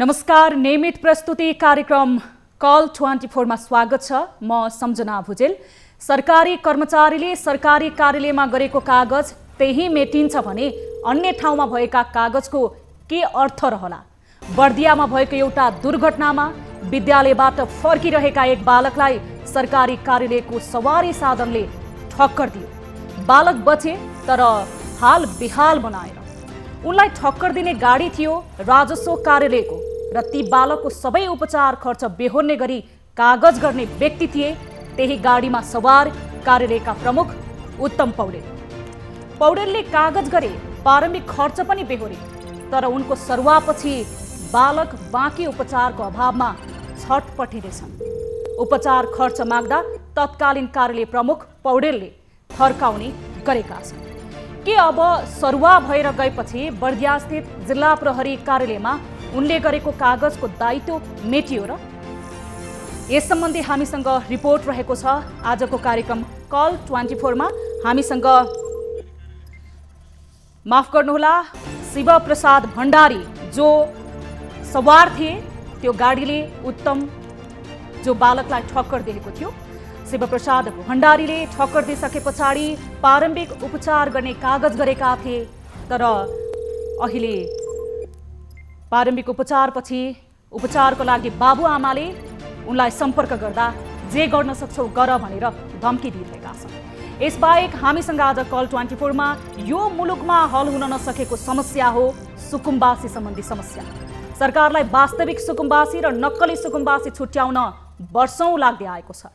नमस्कार, नियमित प्रस्तुति कार्यक्रम कल 24 मा स्वागत छ। म सम्झना भुजेल। सरकारी कर्मचारीले सरकारी कार्यालयमा गरेको कागज त्यही मेटिन्छ भने अन्य ठाउँमा भएका कागजको के अर्थ रहला? बर्दियामा भएको एउटा दुर्घटनामा विद्यालयबाट फर्किरहेका एक बालकलाई सरकारी कार्यालयको सवारी साधनले ठक्कर दियो। बालक बचे तर हाल बेहाल बनाएर। उनलाई ठक्कर दिने गाडी थियो राजस्व कार्यालयको र ती बालकको सबै उपचार खर्च बेहोर्ने गरी कागज गर्ने व्यक्ति थिए त्यही गाडीमा सवार कार्यालयका प्रमुख उत्तम पौडेल। पौडेलले कागज गरे, प्रारम्भिक खर्च पनि बेहोरे, तर उनको सरुवापछि बालक बाँकी उपचारको अभावमा छटपटिरहेछन्। उपचार खर्च माग्दा तत्कालीन कार्यालय प्रमुख पौडेलले थर्काउने गरेका छन्। के अब सरुवा भएर गएपछि बर्दियास्थित जिल्ला प्रहरी कार्यालयमा उनले गरेको कागजको दायित्व मेटियो र? यस सम्बन्धी हामीसँग रिपोर्ट रहेको छ। आजको कार्यक्रम कल 24 मा हामीसँग माफ गर्नुहोला शिवप्रसाद भण्डारी जो सवार थिए त्यो गाडीले उत्तम जो बालकलाई ठक्कर दिएको थियो, शिवप्रसाद भण्डारीले ठक्कर दिइसके पछाडि प्रारम्भिक उपचार गर्ने कागज गरेका थिए, तर अहिले प्रारम्भिक उपचारपछि उपचारको लागि बाबुआमाले उनलाई सम्पर्क गर्दा जे गर्न सक्छौ गर भनेर धम्की दिइरहेका छन्। यसबाहेक हामीसँग आज कल 24 मा यो मुलुकमा हल हुन नसकेको समस्या हो सुकुम्बासी सम्बन्धी समस्या। सरकारलाई वास्तविक सुकुम्बासी र नक्कली सुकुम्बासी छुट्याउन वर्षौं लाग्दै आएको छ।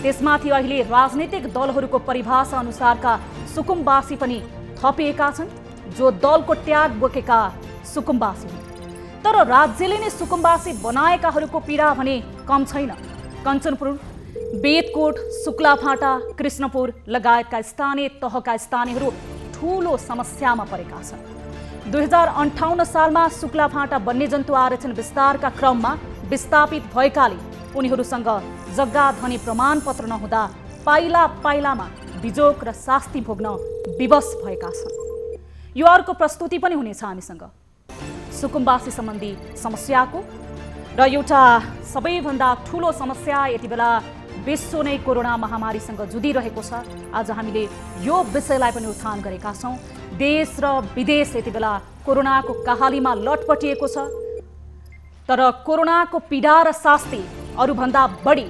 त्यसमाथि अहिले राजनीतिक दलहरूको परिभाषा अनुसारका सुकुम्बासी पनि थपिएका छन् जो दलको ट्याग बोकेका सुकुम्बासी हुन्। तर राज्यले नै सुकुम्बासी बनाएकाहरूको पीडा भने कम छैन। कञ्चनपुर, बेतकोट, शुक्लाफाटा, कृष्णपुर लगायतका स्थानीय तहका स्थानीयहरू ठूलो समस्यामा परेका छन्। 2058 सालमा शुक्लाफाटा वन्यजन्तु आरक्षण विस्तारका क्रममा विस्थापित भएकाले उनीहरूसँग जग्गा धनी प्रमाणपत्र नहुँदा पाइला पाइलामा बिजोग र शास्ति भोग्न विवश भएका छन्। यो अर्को प्रस्तुति पनि हुनेछ हामीसँग सुकुम्बासी सम्बन्धी समस्याको र एउटा सबैभन्दा ठूलो समस्या यति बेला विश्व नै कोरोना महामारीसँग जुधिरहेको छ। आज हामीले यो विषयलाई पनि उत्थान गरेका छौँ। देश र विदेश यति बेला कोरोनाको कहालीमा लटपटिएको छ, तर कोरोनाको पीडा र शास्ति अरूभन्दा बढी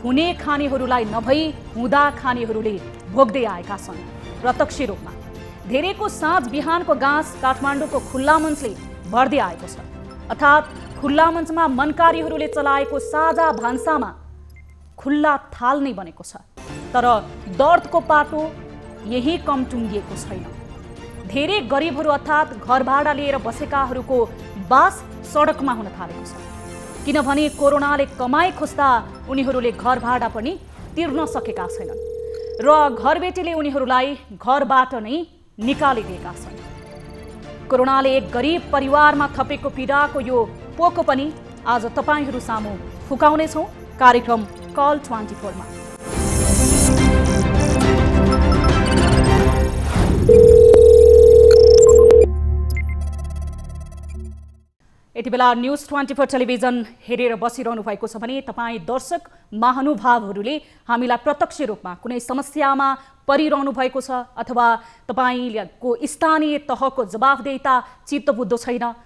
हुने खानेहरूलाई नभई हुँदा खानेहरूले भोग्दै आएका छन् प्रत्यक्ष रूपमा। धेरैको साँझ बिहानको गाँस काठमाडौँको खुल्ला मञ्चले भर्दै आएको छ। अर्थात् खुल्ला मञ्चमा मनकारीहरूले चलाएको साझा भान्सामा खुल्ला थाल नै बनेको छ, तर दर्दको पाटो यही कम टुङ्गिएको छैन। धेरै गरिबहरू अर्थात् घर भाडा लिएर बसेकाहरूको बास सडकमा हुन थालेको छ, किनभने कोरोनाले कमाई खोज्दा उनीहरूले घर भाडा पनि तिर्न सकेका छैनन् र घरबेटीले उनीहरूलाई घरबाट नै निकालिदिएका छन्। कोरोनाले एक गरिब परिवारमा थपेको पीडाको यो पोको पनि आज तपाईहरू सामु फुकाउनेछौँ कार्यक्रम कल 24 मा। यति बेला न्यूज 24 टेलिभिजन हेरेर बसिरहनु भएको छ भने तपाईँ दर्शक महानुभावहरूले हामीलाई प्रत्यक्ष रूपमा कुनै समस्यामा परिरहनु भएको छ अथवा तपाईँको स्थानीय तहको जवाफदेहिता चित्त बुझ्दो छैन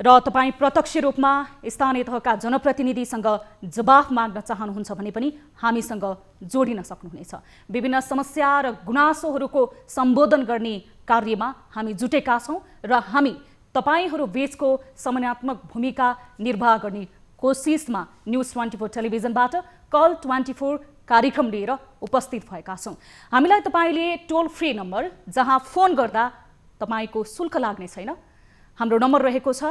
र तपाईँ प्रत्यक्ष रूपमा स्थानीय तहका जनप्रतिनिधिसँग जवाफ माग्न चाहनुहुन्छ भने पनि हामीसँग जोडिन सक्नुहुनेछ। विभिन्न समस्या र गुनासोहरूको सम्बोधन गर्ने कार्यमा हामी जुटेका छौँ र हामी तपाईहरू बीचको समन्वयात्मक भूमिका निर्वाह गर्ने कोसिसमा न्यूज 24 टेलिभिजनबाट कल 24 कार्यक्रम लिएर उपस्थित भएका छौँ। हामीलाई तपाईले टोल फ्री नम्बर जहाँ फोन गर्दा तपाईको शुल्क लाग्ने छैन, हाम्रो नम्बर रहेको छ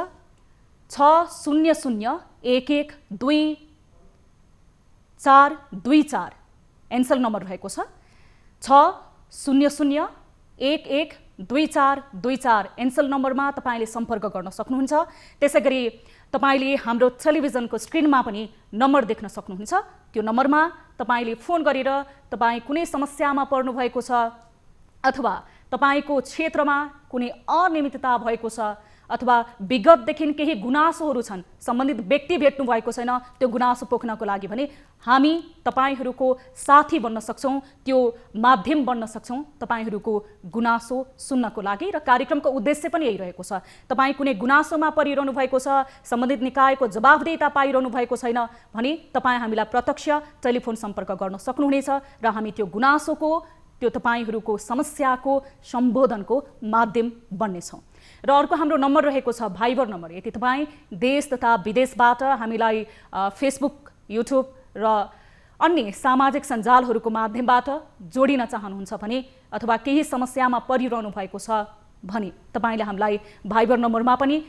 60022424 एन्सल नम्बर रहेको छ 6001122424 एन्सल नम्बरमा तपाईले सम्पर्क गर्न सक्नुहुन्छ। त्यसैगरी तपाईले हाम्रो टेलिभिजनको स्क्रिनमा पनि नम्बर देख्न सक्नुहुन्छ। त्यो नम्बरमा तपाईले फोन गरेर तपाई कुनै समस्यामा पर्नु भएको छ अथवा तपाईको क्षेत्रमा कुनै अनियमितता भएको छ अथवा विगतदेखि केही गुनासोहरू छन्, सम्बन्धित व्यक्ति भेट्नु भएको छैन, त्यो गुनासो पोख्नको लागि भने हामी तपाईहरूको साथी बन्न सक्छौँ, त्यो माध्यम बन्न सक्छौँ तपाईहरूको गुनासो सुन्नको लागि। र कार्यक्रमको उद्देश्य पनि यही रहेको छ। तपाईँ कुनै गुनासोमा परिरहनु भएको छ, सम्बन्धित निकायको जवाफदेहिता पाइरहनु भएको छैन भने तपाईँ हामीलाई प्रत्यक्ष टेलिफोन सम्पर्क गर्न सक्नुहुनेछ र हामी त्यो गुनासोको, त्यो तपाईहरूको समस्याको सम्बोधनको माध्यम बन्नेछौँ। र अर्को हाम्रो नम्बर रहेको छ भाइबर नम्बर। यदि तपाईँ देश तथा विदेशबाट हामीलाई फेसबुक, युट्युब र अन्य सामाजिक सञ्जालहरूको माध्यमबाट जोडिन चाहनुहुन्छ भने अथवा केही समस्यामा परिरहनु भएको छ भने तपाईँले हामीलाई भाइबर नम्बरमा पनि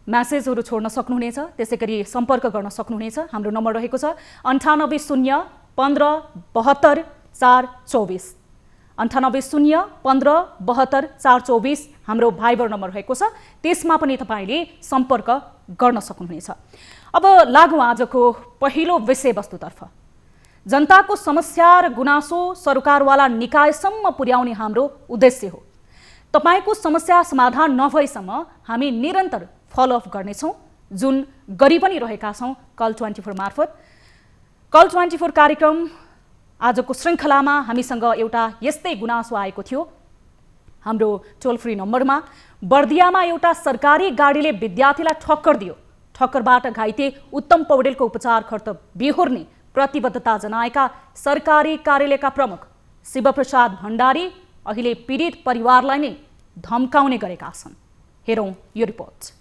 म्यासेजहरू छोड्न सक्नुहुनेछ, त्यसै गरी सम्पर्क गर्न सक्नुहुनेछ। हाम्रो नम्बर रहेको छ 98 0 15 72 424, 98 0 15 72 424 हाम्रो भाइबर नम्बर रहेको छ। त्यसमा पनि तपाईँले सम्पर्क गर्न सक्नुहुनेछ। अब लागौँ आजको पहिलो विषयवस्तुतर्फ। जनताको समस्या र गुनासो सरकारवाला निकायसम्म पुर्याउने हाम्रो उद्देश्य हो। तपाईँको समस्या समाधान नभएसम्म हामी निरन्तर फलोअप गर्नेछौँ, जुन गरि पनि रहेका छौँ कल 24 मार्फत। कल 24 कार्यक्रम आजको श्रृङ्खलामा हामीसँग एउटा यस्तै गुनासो आएको थियो। हाम्रो टोल फ्री नम्बरमा बर्दियामा एउटा सरकारी गाडीले विद्यार्थीलाई ठक्कर दियो। ठक्करबाट घाइते उत्तम पौडेलको उपचार खर्च बेहोर्ने प्रतिबद्धता जनाएका सरकारी कार्यालयका प्रमुख शिवप्रसाद भण्डारी अहिले पीडित परिवारलाई नै धम्काउने गरेका छन्। हेरौँ यो रिपोर्ट।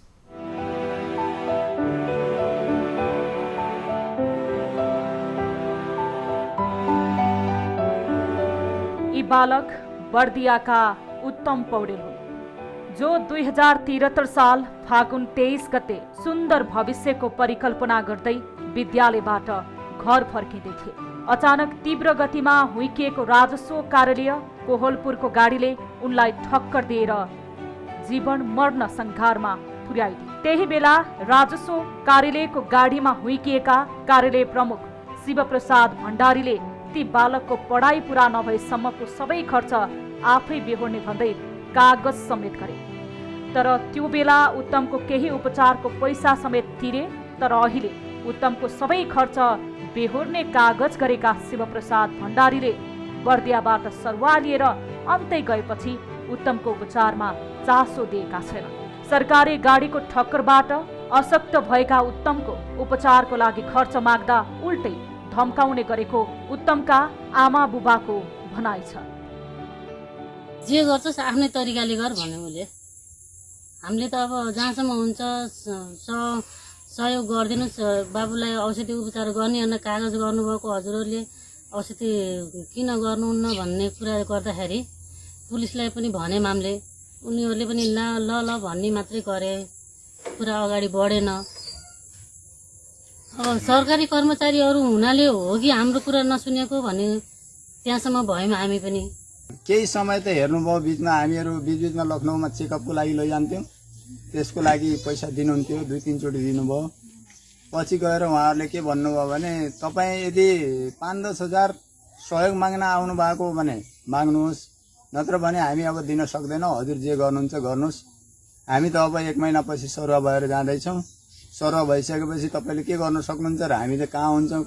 यी बालक बर्दियाका उत्तम पौडेल हुन्, जो 2073 साल फागुन 23 गते सुन्दर भविष्यको परिकल्पना गर्दै विद्यालयबाट घर फर्किँदै थिए। अचानक तीव्र गतिमा हुइकिएको राजस्व कार्यालय कोहलपुरको गाडीले उनलाई ठक्कर दिएर जीवन मर्न सङ्घारमा पुर्याइदियो। त्यही बेला राजस्व कार्यालयको गाडीमा हुइकिएका कार्यालय प्रमुख शिवप्रसाद भण्डारीले ती बालकको पढाइ पुरा नभएसम्मको सबै खर्च आफै बेहोर्ने भन्दै कागज समेत गरे। तर त्यो बेला उत्तमको केही उपचारको पैसा समेत तिरे। तर अहिले उत्तमको सबै खर्च बेहोर्ने कागज गरेका शिवप्रसाद भण्डारीले बर्दियाबाट सरुवा लिएर अन्तै गएपछि उत्तमको उपचारमा चासो दिएका छैनन्। सरकारी गाडीको ठक्करबाट अशक्त भएका उत्तमको उपचारको लागि खर्च माग्दा उल्टै धम्काउने गरेको उत्तमका आमा बुबाको भनाइ छ। जे गर्छस् आफ्नै तरिकाले गर भन्यो उसले। हामीले त अब जहाँसम्म हुन्छ सहयोग गरिदिनुहोस्, बाबुलाई औषधि उपचार गर्ने भनेर कागज गर्नुभएको हजुरहरूले औषधि किन गर्नुहुन्न भन्ने कुरा गर्दाखेरि पुलिसलाई पनि भने मामले, उनीहरूले पनि ल ल ल भन्ने मात्रै गरे, कुरा अगाडि बढेन। अब सरकारी कर्मचारीहरू हुनाले हो कि हाम्रो कुरा नसुनेको भन्ने त्यहाँसम्म भयौँ हामी पनि। केही समय त हेर्नुभयो, बिचमा हामीहरू बिचबिचमा लखनऊमा चेकअपको लागि लैजान्थ्यौँ, त्यसको लागि पैसा दिनुहुन्थ्यो, 2-3 चोटि दिनुभयो। पछि गएर उहाँहरूले के भन्नुभयो भने तपाईँ यदि 5-10 हजार सहयोग माग्न आउनु भएको भने माग्नुहोस्, नत्र भने हामी अब दिन सक्दैनौँ, हजुर जे गर्नुहुन्छ गर्नुहोस्। हामी त अब 1 महिनापछि सरुवा भएर जाँदैछौँ, सरुवा भइसकेपछि तपाईँले के गर्न सक्नुहुन्छ र हामी त कहाँ हुन्छौँ।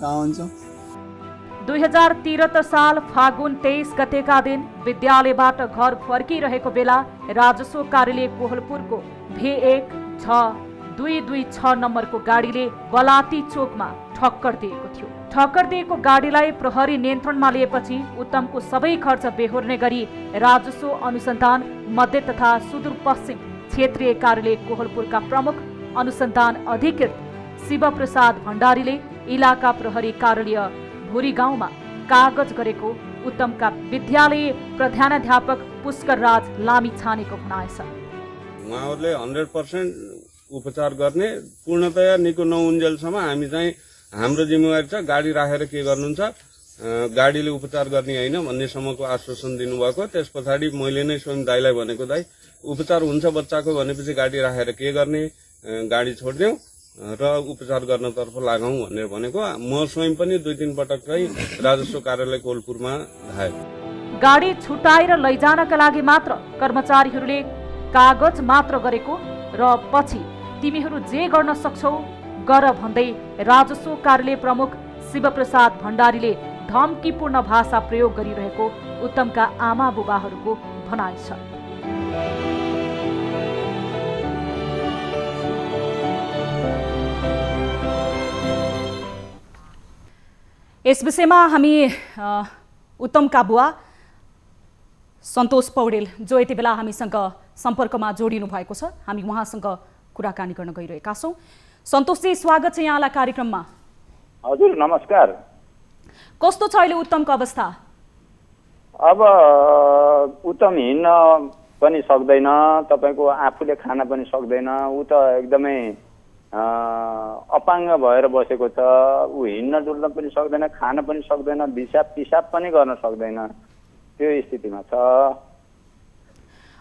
2073 साल फागुन 23 गतेका दिन विद्यालयबाट घर फर्किरहेको बेला राजस्व कार्यालय कोहलपुरको V1-226 नम्बरको गाडीले बलाती चोकमा ठक्कर दिएको थियो। ठक्कर दिएको गाडीलाई प्रहरी नियन्त्रणमा लिएपछि उत्तमको सबै खर्च बेहोर्ने गरी राजस्व अनुसन्धान मध्य तथा सुदूरपश्चिम क्षेत्रीय कार्यालय कोहलपुरका प्रमुख अनुसन्धान अधिकृत शिवप्रसाद भण्डारीले इलाका प्रहरी कार्यालय भोरी गाउँमा कागज गरेको उत्तमका विद्यालय प्रधानाध्यापक पुष्कर राज लामी छानेको भनाइ छ। उहाँहरूले 100% उपचार गर्ने, पूर्णतया निको नहुन्जेलसम्म हामी चाहिँ हाम्रो जिम्मेवारी छ, गाडी राखेर के गर्नुहुन्छ, गाडीले उपचार गर्ने होइन भन्नेसम्मको आश्वासन दिनुभएको। त्यस पछाडि मैले नै स्वयं दाइलाई भनेको, दाइ उपचार हुन्छ बच्चाको भनेपछि गाडी राखेर के गर्ने, गाडी छोडिदेऊ र उपचार गर्नतर्फ लागौं भनेर भनेको। म स्वयं पनि 2-3 पटक चाहिँ राजस्व कार्यालय कोहलपुरमा धाए। गाडी छुटाएर लैजानका लागि मात्र कर्मचारीहरूले कागज मात्र गरेको र पछि तिमीहरू जे गर्न सक्छौ गर भन्दै राजस्व कार्यालय प्रमुख शिवप्रसाद भण्डारीले धम्कीपूर्ण भाषा प्रयोग गरिरहेको उत्तमका आमा बुबाहरूको भनाइ छ। यस विषयमा हामी उत्तमका बुवा सन्तोष पौडेल जो यति बेला हामीसँग सम्पर्कमा जोडिनु भएको छ, हामी उहाँसँग कुराकानी गर्न गइरहेका छौँ। सन्तोषजी, स्वागत छ यहाँलाई कार्यक्रममा। हजुर नमस्कार। कस्तो छ अहिले उत्तमको अवस्था? अब उत्तम हिँड्न पनि सक्दैन, तपाईँको आफूले खान पनि सक्दैन, ऊ त एकदमै अपाङ्ग भएर बसेको छ। ऊ हिँड्न डुल्न पनि सक्दैन, खान पनि सक्दैन, पिसाब पनि गर्न सक्दैन, त्यो स्थितिमा छ।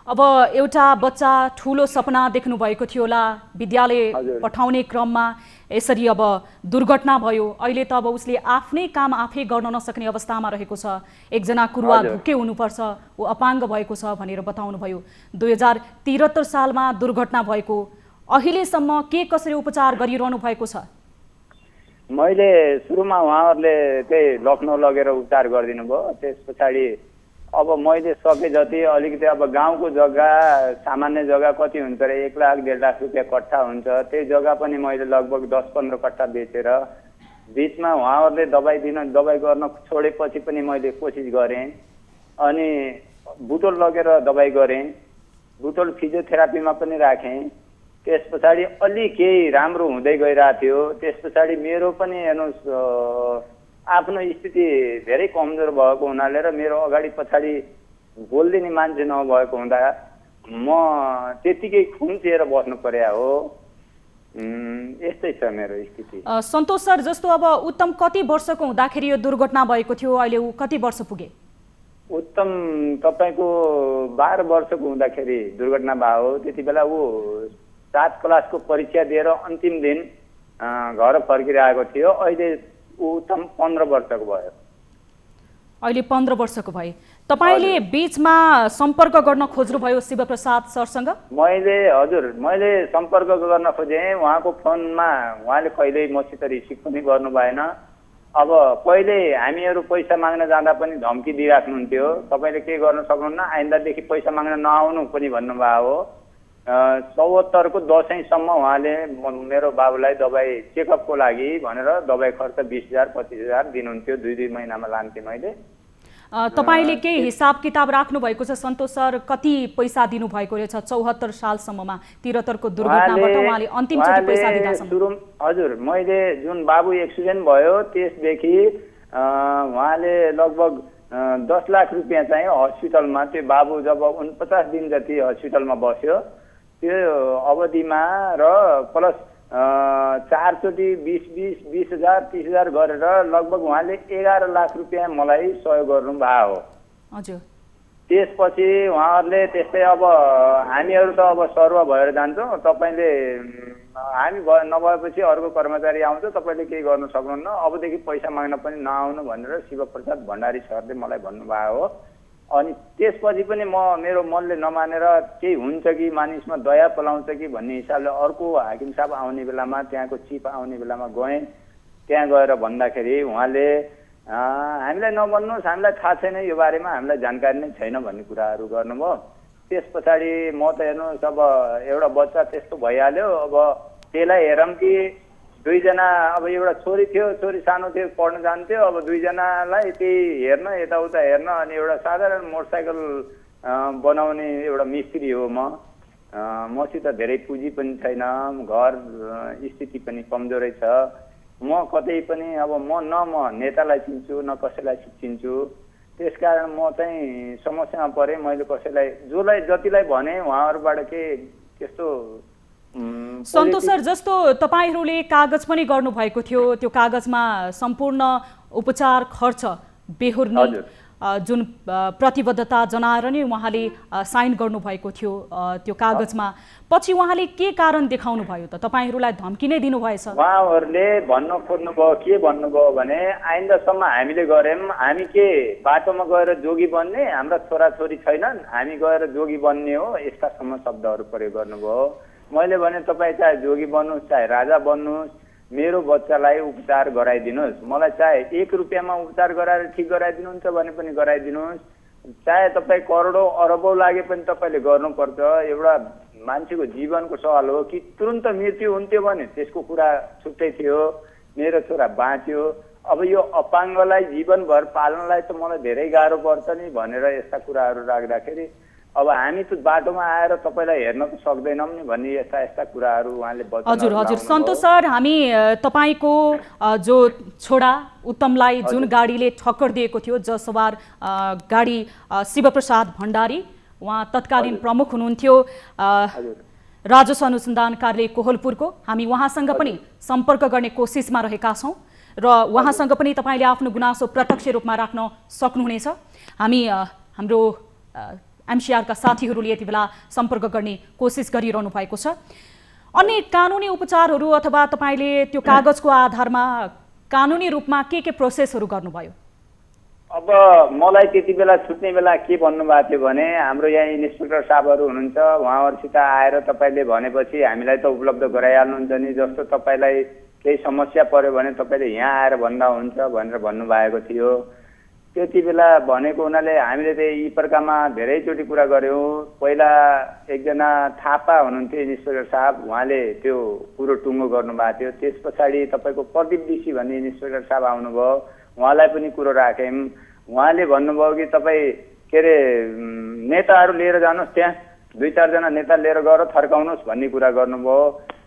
अब एउटा बच्चा ठुलो सपना देख्नु भएको थियो होला, विद्यालय पठाउने क्रममा यसरी अब दुर्घटना भयो। अहिले त अब उसले आफ्नै काम आफै गर्न नसक्ने अवस्थामा रहेको छ। एकजना कुरुवा भुक्के हुनुपर्छ, ऊ अपाङ्ग भएको छ भनेर बताउनु भयो। 2073 सालमा दुर्घटना भएको, अहिलेसम्म के कसरी उपचार गरिरहनु भएको छ? मैले सुरुमा उहाँहरूले त्यही लखनऊ लगेर उपचार गरिदिनु भयो। त्यस पछाडि अब मैले सके जति अलिकति अब गाउँको जग्गा, सामान्य जग्गा कति हुन्छ अरे 1 लाख 1.5 लाख रुपियाँ कट्ठा हुन्छ, त्यही जग्गा पनि मैले लगभग 10-15 कट्ठा बेचेर बिचमा उहाँहरूले दबाई गर्न छोडेपछि पनि मैले कोसिस गरेँ। अनि बुटोल लगेर दबाई गरेँ, बुटोल फिजियोथेरापीमा पनि राखेँ। त्यस पछाडि अलि केही राम्रो हुँदै गइरहेको थियो। त्यस पछाडि मेरो पनि हेर्नुहोस् आफ्नो स्थिति धेरै कमजोर भएको हुनाले र मेरो अगाडि पछाडि बोलिदिने मान्छे नभएको हुँदा म त्यतिकै खुम्चिएर बस्नु पर्या हो। यस्तै छ मेरो स्थिति। सन्तोष सर, जस्तो अब उत्तम कति वर्षको हुँदाखेरि यो दुर्घटना भएको थियो, अहिले ऊ कति वर्ष पुगे? उत्तम तपाईँको 12 वर्षको हुँदाखेरि दुर्घटना भयो। त्यति बेला ऊ 7 क्लासको परीक्षा दिएर अन्तिम दिन घर फर्किरहेको थियो। अहिले उत्तम 15 वर्षको भयो। अहिले 15 वर्षको भए। तपाईँले बिचमा सम्पर्क गर्न खोज्नुभयो शिवप्रसाद सरसँग? मैले सम्पर्क गर्न खोजेँ। उहाँको फोनमा उहाँले कहिल्यै मसित रिसिभ पनि गर्नु भएन। अब पहिले हामीहरू पैसा माग्न जाँदा पनि धम्की दिइराख्नुहुन्थ्यो, तपाईँले के गर्न सक्नुहुन्न, आइन्दादेखि पैसा माग्न नआउनु पनि भन्नुभएको हो। 74को दसैँसम्म उहाँले मेरो बाबुलाई दबाई चेकअपको लागि भनेर दबाई खर्च 20,000 25,000 दिनुहुन्थ्यो। 2 महिनामा लान्थेँ मैले। तपाईँले केही हिसाब किताब राख्नु भएको छ सन्तोष सर, कति पैसा दिनु भएको रहेछ 74 सालसम्ममा? 73 को दुर्घटनाबाट उहाँले अन्तिमचोटि पैसा दिँदासम्म? हजुर, मैले जुन बाबु एक्सिडेन्ट भयो त्यसदेखि उहाँले लगभग 10 लाख रुपियाँ चाहिँ हस्पिटलमा, त्यो बाबु जब 49 दिन जति हस्पिटलमा बस्यो त्यो अवधिमा र प्लस 4 चोटि 20,000 30,000 गरेर लगभग उहाँले 11 लाख रुपियाँ मलाई सहयोग गर्नुभएको हो। हजुर। त्यसपछि उहाँहरूले त्यस्तै अब हामीहरू त अब सर्व भएर जान्छौँ, तपाईँले हामी नभएपछि अर्को कर्मचारी आउँछ, तपाईँले केही गर्न सक्नुहुन्न, अबदेखि पैसा माग्न पनि नआउनु भनेर शिवप्रसाद भण्डारी सरले मलाई भन्नुभएको हो। अनि त्यसपछि पनि मेरो मनले नमानेर केही हुन्छ कि मानिसमा दया पलाउँछ कि भन्ने हिसाबले अर्को हाकिम साहब आउने बेलामा, त्यहाँको चिफ आउने बेलामा गएँ। त्यहाँ गएर भन्दाखेरि उहाँले हामीलाई नभन्नुहोस्, हामीलाई थाहा छैन यो बारेमा, हामीलाई जानकारी नै छैन भन्ने कुराहरू गर्नुभयो। त्यस पछाडि म त हेर्नुहोस् अब एउटा बच्चा त्यस्तो भइहाल्यो, अब त्यसलाई हेरौँ कि 2 जना, अब एउटा छोरी थियो, छोरी सानो थियो, पढ्न जान्थ्यो, अब 2 जनालाई त्यही हेर्न, यताउता हेर्न। अनि एउटा साधारण मोटरसाइकल बनाउने एउटा मिस्त्री हो म। मसित धेरै पुँजी पनि छैन, घर स्थिति पनि कमजोरै छ। म कतै पनि अब म नेतालाई चिन्छु न कसैलाई चिन्छु। त्यसकारण म चाहिँ समस्यामा परेँ। मैले कसैलाई जतिलाई भने उहाँहरूबाट के त्यस्तो सन्तोष सर, जस्तो तपाईँहरूले कागज पनि गर्नुभएको थियो, त्यो कागजमा सम्पूर्ण उपचार खर्च बेहोर्ने जुन प्रतिबद्धता जनाएर नै उहाँले साइन गर्नुभएको थियो त्यो कागजमा, पछि उहाँले के कारण देखाउनु भयो त? तपाईँहरूलाई धम्की नै दिनुभएछ? उहाँहरूले भन्न खोज्नुभयो के भन्नुभयो भने आइन्दासम्म हामीले गऱ्यौँ, हामी के बाटोमा गएर जोगी बन्ने, हाम्रा छोराछोरी छैनन्, हामी गएर जोगी बन्ने हो, यस्तासम्म शब्दहरू प्रयोग गर्नुभयो। मैले भने तपाईँ चाहे जोगी बन्नुहोस् चाहे राजा बन्नुहोस्, मेरो बच्चालाई उपचार गराइदिनुहोस्। मलाई चाहे 1 रुपियाँमा उपचार गराएर ठिक गराइदिनुहुन्छ भने पनि गराइदिनुहोस्, चाहे तपाईँ करोडौँ अरबौँ लागे पनि तपाईँले गर्नुपर्छ। एउटा मान्छेको जीवनको सवाल हो कि तुरुन्त मृत्यु हुन्थ्यो भने त्यसको कुरा छुट्टै थियो। मेरो छोरा बाँच्यो। अब यो अपाङ्गलाई जीवनभर पाल्नलाई त मलाई धेरै गाह्रो पर्छ नि भनेर यस्ता कुराहरू राख्दाखेरि अब हामी त बाटोमा आएर तपाईँलाई हेर्न त सक्दैनौँ नि भन्ने यस्ता यस्ता कुराहरू उहाँले वचनहरू हजुर हजुर लाउनुभयो। सन्तोष सर, हामी तपाईँको जो छोरा उत्तमलाई जुन गाडीले ठक्कर दिएको थियो, सवार गाडी शिवप्रसाद भण्डारी, उहाँ तत्कालीन प्रमुख हुनुहुन्थ्यो राजस्व अनुसन्धान कार्यालय कोहलपुरको। हामी उहाँसँग पनि सम्पर्क गर्ने कोसिसमा रहेका छौँ र उहाँसँग पनि तपाईँले आफ्नो गुनासो प्रत्यक्ष रूपमा राख्न सक्नुहुनेछ। हामी हाम्रो एमसीआरका साथीहरूले यति बेला सम्पर्क गर्ने कोसिस गरिरहनु भएको छ। अन्य कानुनी उपचारहरू अथवा तपाईँले त्यो कागजको आधारमा कानुनी रूपमा के प्रोसेसहरू गर्नुभयो? अब मलाई त्यति बेला छुट्ने बेला के भन्नुभएको थियो भने हाम्रो यहाँ इन्सपेक्टर साहबहरू हुनुहुन्छ, उहाँहरूसित आएर तपाईँले भनेपछि हामीलाई त उपलब्ध गराइहाल्नुहुन्छ नि, जस्तो तपाईँलाई केही समस्या पर्यो भने तपाईँले यहाँ आएर भन्दा हुन्छ भनेर भन्नुभएको थियो। त्यति बेला भनेको हुनाले हामीले त यी प्रकारमा धेरैचोटि कुरा गऱ्यौँ। पहिला एकजना थापा हुनुहुन्थ्यो इन्सपेक्टर साहब, उहाँले त्यो कुरो टुङ्गो गर्नुभएको थियो। त्यस पछाडि तपाईँको प्रदीप डीसी भन्ने इन्सपेक्टर साहब आउनुभयो, उहाँलाई पनि कुरो राख्यौँ। उहाँले भन्नुभयो कि तपाईँ के अरे नेताहरू लिएर जानुहोस्, त्यहाँ 2-4 जना नेता लिएर गएर थर्काउनुहोस् भन्ने कुरा गर्नुभयो।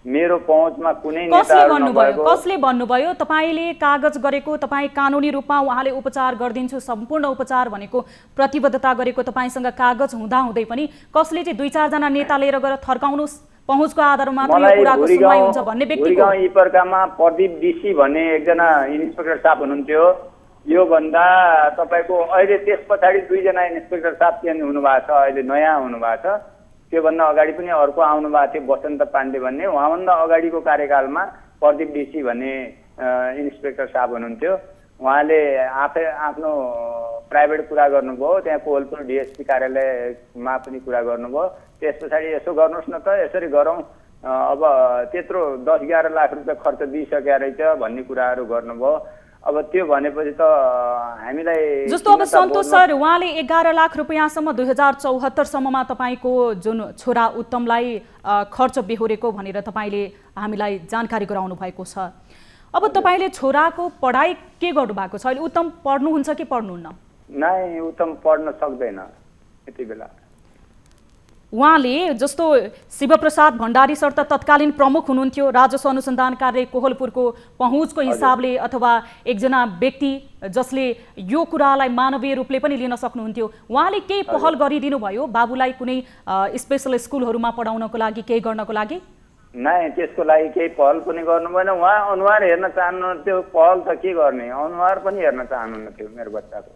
मेरो पहुँचमा कुनै नेताहरू नभएको। कसले भन्नुभयो तपाईँले कागज गरेको, तपाईँ कानुनी रूपमा उहाँले उपचार गरिदिन्छु सम्पूर्ण उपचार भनेको प्रतिबद्धता गरेको तपाईँसँग कागज हुँदाहुँदै पनि कसले चाहिँ 2-4 जना नेता लिएर गएर थर्काउनुहोस्, पहुँचको आधारमा मात्र यो कुराको सुनवाई हुन्छ भन्ने व्यक्तिको यी प्रकारमा प्रदीप डीसी भन्ने एकजना इन्सपेक्टर साहब हुनुहुन्थ्यो। यो भन्दा तपाईँको अहिले त्यस पछाडि 2 जना इन्सपेक्टर साहब चेन्ज हुनुभएको छ, अहिले नयाँ हुनुभएको छ। त्योभन्दा अगाडि पनि अर्को आउनु भएको थियो बसन्त पाण्डे भन्ने, उहाँभन्दा अगाडिको कार्यकालमा प्रदीप डीसी भन्ने इन्सपेक्टर साहब हुनुहुन्थ्यो। उहाँले आफै आफ्नो प्राइभेट कुरा गर्नुभयो, त्यहाँ कोहलपुर डिएसपी कार्यालयमा पनि कुरा गर्नुभयो। त्यस पछाडि यसो गर्नुहोस् न त, यसरी गरौँ, अब त्यत्रो 10-11 लाख रुपियाँ खर्च दिइसकेका रहेछ भन्ने कुराहरू गर्नुभयो। अब त्यो भनेपछि त हामीलाई जस्तो अब सन्तोष सर, उहाँले 11 लाख रुपियाँसम्म 2074 सम्ममा तपाईँको जुन छोरा उत्तमलाई खर्च बेहोरेको भनेर तपाईँले हामीलाई जानकारी गराउनु भएको छ। अब तपाईँले छोराको पढाइ के गर्नु भएको छ? अहिले उत्तम पढ्नुहुन्छ कि पढ्नुहुन्न? नै, उत्तम पढ्न सक्दैन यति बेला। उहाँले जस्तो शिवप्रसाद भण्डारी सर त तत्कालीन प्रमुख हुनुहुन्थ्यो राजस्व अनुसन्धान कार्यालय कोहलपुरको, पहुँचको हिसाबले अथवा एकजना व्यक्ति जसले यो कुरालाई मानवीय रूपले पनि लिन सक्नुहुन्थ्यो, उहाँले केही पहल गरिदिनु भयो बाबुलाई कुनै स्पेशल स्कुलहरूमा पढाउनको लागि, केही गर्नको लागि? नै, त्यसको लागि केही पहल पनि गर्नु भएन। उहाँ अनुहार हेर्न चाहनुहुन्थ्यो, पहल त के गर्ने, अनुहार पनि हेर्न चाहनुहुन्थ्यो मेरो बच्चाको।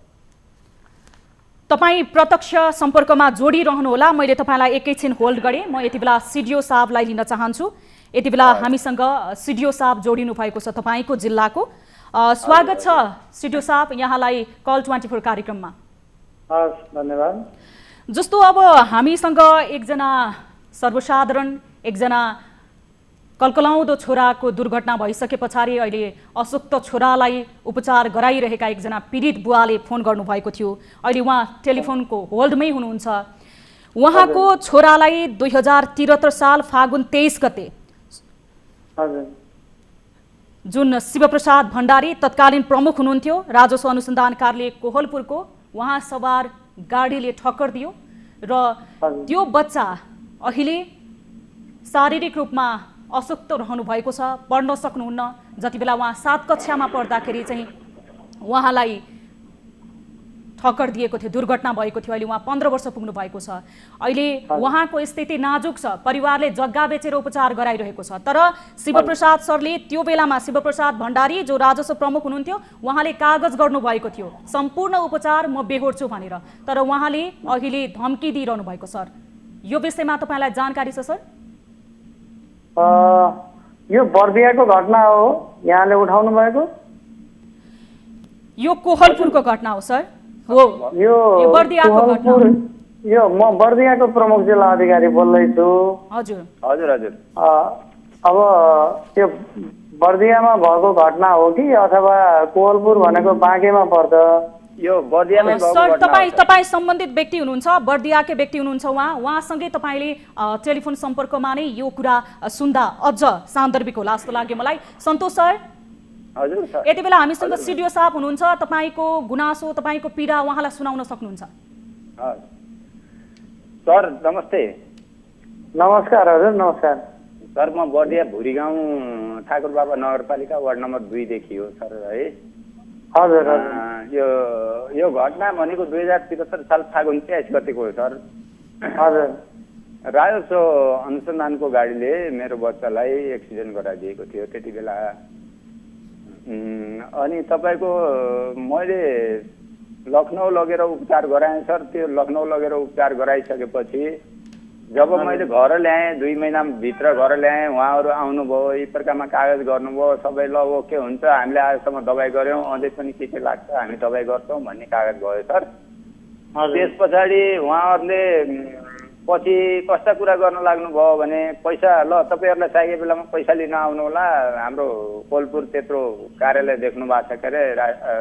तपाईँ प्रत्यक्ष सम्पर्कमा जोडिरहनुहोला, मैले तपाईँलाई एकैछिन होल्ड गरेँ। म यति बेला सिडिओ साहबलाई लिन चाहन्छु। यति बेला हामीसँग सिडिओ साहब जोडिनु भएको छ तपाईँको जिल्लाको। स्वागत छ सिडिओ साहब यहाँलाई कल 24 कार्यक्रममा। हस्, धन्यवाद। जस्तो अब हामीसँग एकजना सर्वसाधारण, एकजना कलकलाउँदो छोराको दुर्घटना भइसके पछाडि अहिले अशुक्त छोरालाई उपचार गराइरहेका एकजना पीडित बुवाले फोन गर्नुभएको थियो। अहिले उहाँ टेलिफोनको होल्डमै हुनुहुन्छ। उहाँको छोरालाई 2073 साल फागुन 23 गते जुन शिवप्रसाद भण्डारी तत्कालीन प्रमुख हुनुहुन्थ्यो राजस्व अनुसन्धान कार्यालय कोहलपुरको, उहाँ सवार गाडीले ठक्कर दियो र त्यो बच्चा अहिले शारीरिक रूपमा अशुक्त रहनु भएको छ, पढ्न सक्नुहुन्न। जति बेला उहाँ 7 कक्षामा पढ्दाखेरि चाहिँ उहाँलाई ठक्कर दिएको थियो, दुर्घटना भएको थियो। अहिले उहाँ 15 वर्ष पुग्नु भएको छ। अहिले उहाँको स्थिति नाजुक छ, परिवारले जग्गा बेचेर उपचार गराइरहेको छ। तर शिवप्रसाद सरले त्यो बेलामा, शिवप्रसाद भण्डारी जो राजस्व प्रमुख हुनुहुन्थ्यो, उहाँले कागज गर्नुभएको थियो सम्पूर्ण उपचार म बेहोर्छु भनेर। तर उहाँले अहिले धम्की दिइरहनु भएको। सर, यो विषयमा तपाईँलाई जानकारी छ? सर, यो बर्दियाको घटना हो यहाँले उठाउनु भएको? यो कोहलपुरको घटना हो सर। हो, यो बर्दियाको घटना। यो म बर्दियाको प्रमुख जिल्ला अधिकारी बोल्दैछु। हजुर हजुर हजुर अब त्यो बर्दियामा भएको घटना हो कि अथवा कोवलपुर भनेको बाँकेमा पर्छ? यो बर्दियामै भएको सर घटना हो, सर। तपाईँ सम्बन्धित व्यक्ति हुनुहुन्छ, बर्दियाकै व्यक्ति हुनुहुन्छ, उहाँसँगै तपाईँले टेलिफोन सम्पर्कमा नै यो कुरा सुन्दा अझ सान्दर्भिक होला जस्तो लाग्यो मलाई। सन्तोष सर, हजुर सर। यति बेला हामीसँग सिडिओ साहब हुनुहुन्छ, तपाईँको गुनासो तपाईँको पीडा उहाँलाई सुनाउन सक्नुहुन्छ। हजुर। सर नमस्ते। नमस्कार हजुर, नमस्कार। सर म बर्दिया भुरी गाउँ ठाकुर बाबा नगरपालिका वार्ड नम्बर 2 देखि हो सर है। हजुर यो घटना भनेको 2073 साल फागुन 23 गतेको हो सर। हजुर राजस्व अनुसन्धानको गाडीले मेरो बच्चालाई एक्सिडेन्ट गराइदिएको थियो त्यति बेला। अनि तपाईँको मैले लखनऊ लगेर उपचार गराएँ सर। त्यो लखनऊ लगेर उपचार गराइसकेपछि जब मैले घर ल्याएँ 2 महिनाभित्र घर ल्याएँ, उहाँहरू आउनुभयो, यी प्रकारमा कागज गर्नुभयो, सबै ल ओके हुन्छ, हामीले आजसम्म दबाई गऱ्यौँ, अझै पनि के लाग्छ हामी दबाई गर्छौँ भन्ने कागज भयो सर। त्यस पछाडि उहाँहरूले पछि कस्ता कुरा गर्न लाग्नुभयो भने पैसा ल तपाईँहरूलाई चाहिएको बेलामा पैसा लिन आउनु होला, हाम्रो कोवलपुर त्यत्रो कार्यालय देख्नु भएको छ के अरे,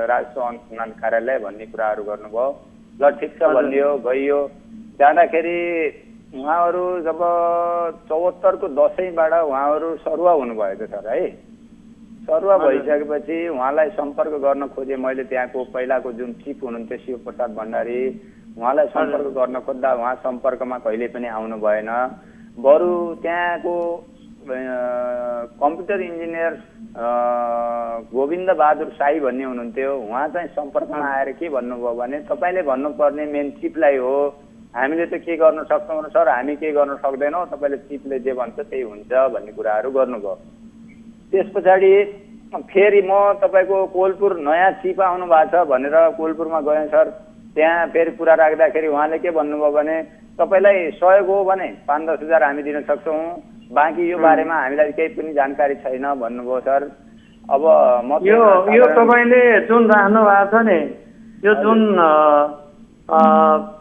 राजस्व अनुसन्धान कार्यालय भन्ने कुराहरू गर्नुभयो। ल ठिक छ भनियो, गइयो। जाँदाखेरि उहाँहरू जब 74 को दसैँबाट उहाँहरू सरुवा हुनुभएको छ सर है। सरुवा भइसकेपछि उहाँलाई सम्पर्क गर्न खोजेँ मैले। त्यहाँको पहिलाको जुन चिफ हुनुहुन्थ्यो शिवप्रसाद भण्डारी, उहाँलाई सम्पर्क गर्न खोज्दा उहाँ सम्पर्कमा कहिले पनि आउनु भएन। बरु त्यहाँको कम्प्युटर इन्जिनियर गोविन्द बहादुर साई भन्ने हुनुहुन्थ्यो, उहाँ चाहिँ सम्पर्कमा आएर के भन्नुभयो भने तपाईँले भन्नुपर्ने मेन चिफलाई हो, हामीले त के गर्न सक्छौँ सर, हामी केही गर्न सक्दैनौँ, तपाईँले चिफले जे भन्छ त्यही हुन्छ भन्ने कुराहरू गर्नुभयो। त्यस पछाडि फेरि म तपाईँको कोवलपुर नयाँ चिफ आउनु भएको छ भनेर कोवलपुरमा गएँ सर। त्यहाँ फेरि कुरा राख्दाखेरि उहाँले के भन्नुभयो भने तपाईँलाई सहयोग हो भने 5-10 हजार हामी दिन सक्छौँ, बाँकी यो बारेमा हामीलाई केही पनि जानकारी छैन भन्नुभयो सर। अब म यो तपाईँले जुन राख्नु भएको छ नि, यो जुन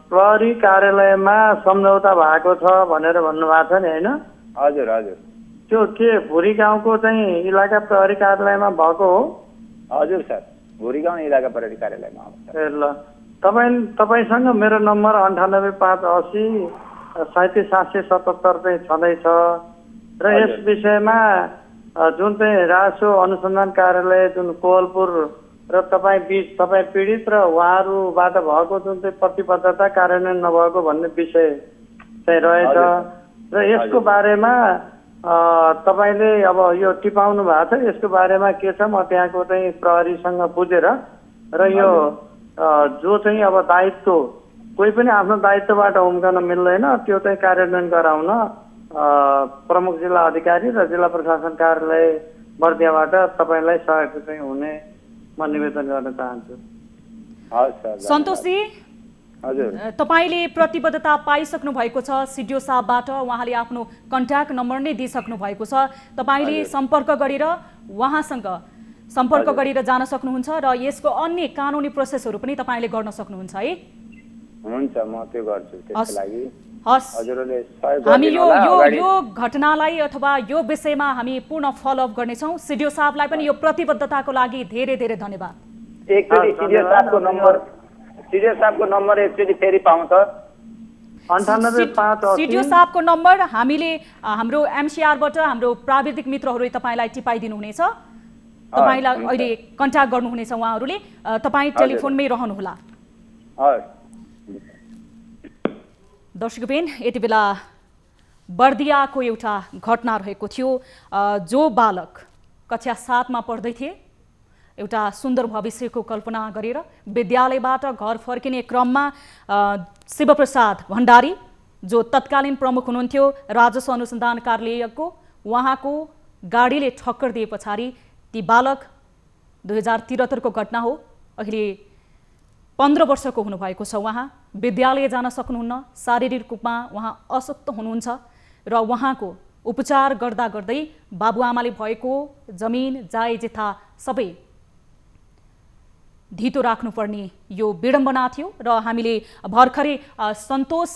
प्रहरी कार्यालयमा सम्झौता भएको छ भनेर भन्नुभएको छ नि होइन? हजुर हजुर। त्यो के भुरी गाउँको चाहिँ इलाका प्रहरी कार्यालयमा भएको हो? हजुर सर, भुरी गाउँ इलाका प्रहरी कार्यालयमा हो सर। ल तपाईँसँग मेरो नम्बर 98580 37777 चाहिँ छँदैछ र यस विषयमा जुन चाहिँ राजस्व अनुसन्धान कार्यालय जुन कोवलपुर र तपाईँ पीडित र उहाँहरूबाट भएको जुन चाहिँ प्रतिबद्धता कार्यान्वयन नभएको भन्ने विषय चाहिँ रहेछ र यसको बारेमा तपाईँले अब यो टिपाउनु भएको छ। यसको बारेमा के छ म त्यहाँको चाहिँ प्रहरीसँग बुझेर र यो जो चाहिँ अब दायित्व कोही पनि आफ्नो दायित्वबाट उम्कन मिल्दैन, त्यो चाहिँ कार्यान्वयन गराउन प्रमुख जिल्ला अधिकारी र जिल्ला प्रशासन कार्यालय बर्दियाबाट तपाईँलाई सहयोग चाहिँ हुने म निवेदन गर्न चाहन्छु। सन्तोषजी, हजुर, तपाईँले प्रतिबद्धता पाइसक्नु भएको छ सिडिओ साहबबाट, उहाँले आफ्नो कन्ट्याक्ट नम्बर नै दिइसक्नु भएको छ। तपाईँले सम्पर्क गरेर उहाँसँग सम्पर्क गरेर जान सक्नुहुन्छ र यसको अन्य कानुनी प्रोसेसहरू पनि तपाईँले गर्न सक्नुहुन्छ है। हुन्छ, म त्यो गर्छु। त्यसको लागि हस्, हजुरले सहयोग हामी गरिदिनु होला। यो घटनालाई अथवा यो विषयमा हामी पूर्ण फलोअप गर्नेछौँ। सिडिओ साहबलाई पनि यो प्रतिबद्धताको लागि धेरै धेरै धन्यवाद। एकचोटि सिडिओ साहबको नम्बर एकचोटि फेरि पाउँछ? 988580। सिडिओ साहबको नम्बर हामीले हाम्रो एमसिआरबाट हाम्रो प्राविधिक मित्रहरूले तपाईँलाई टिपाइदिनु हुनेछ। तपाईँलाई अहिले कन्ट्याक्ट गर्नुहुनेछ उहाँहरूले। तपाईँ टेलिफोनमै रहनुहोला। दर्शकबिन, यति बेला बर्दियाको एउटा घटना रहेको थियो। जो बालक कक्षा 7 मा पढ्दै थिए, एउटा सुन्दर भविष्यको कल्पना गरेर विद्यालयबाट घर फर्किने क्रममा शिवप्रसाद भण्डारी जो तत्कालीन प्रमुख हुनुहुन्थ्यो राजस्व अनुसन्धान कार्यालयको, उहाँको गाडीले ठक्कर दिए पछाडि ती बालक 2073 को घटना हो। अहिले 15 वर्षको हुनुभएको छ। उहाँ विद्यालय जान सक्नुहुन्न, शारीरिक रूपमा उहाँ अशक्त हुनुहुन्छ र उहाँको उपचार गर्दा गर्दै बाबुआमाले भएको जमिन जायजेथा सबै धितो राख्नुपर्ने यो विडम्बना थियो र हामीले भर्खरै सन्तोष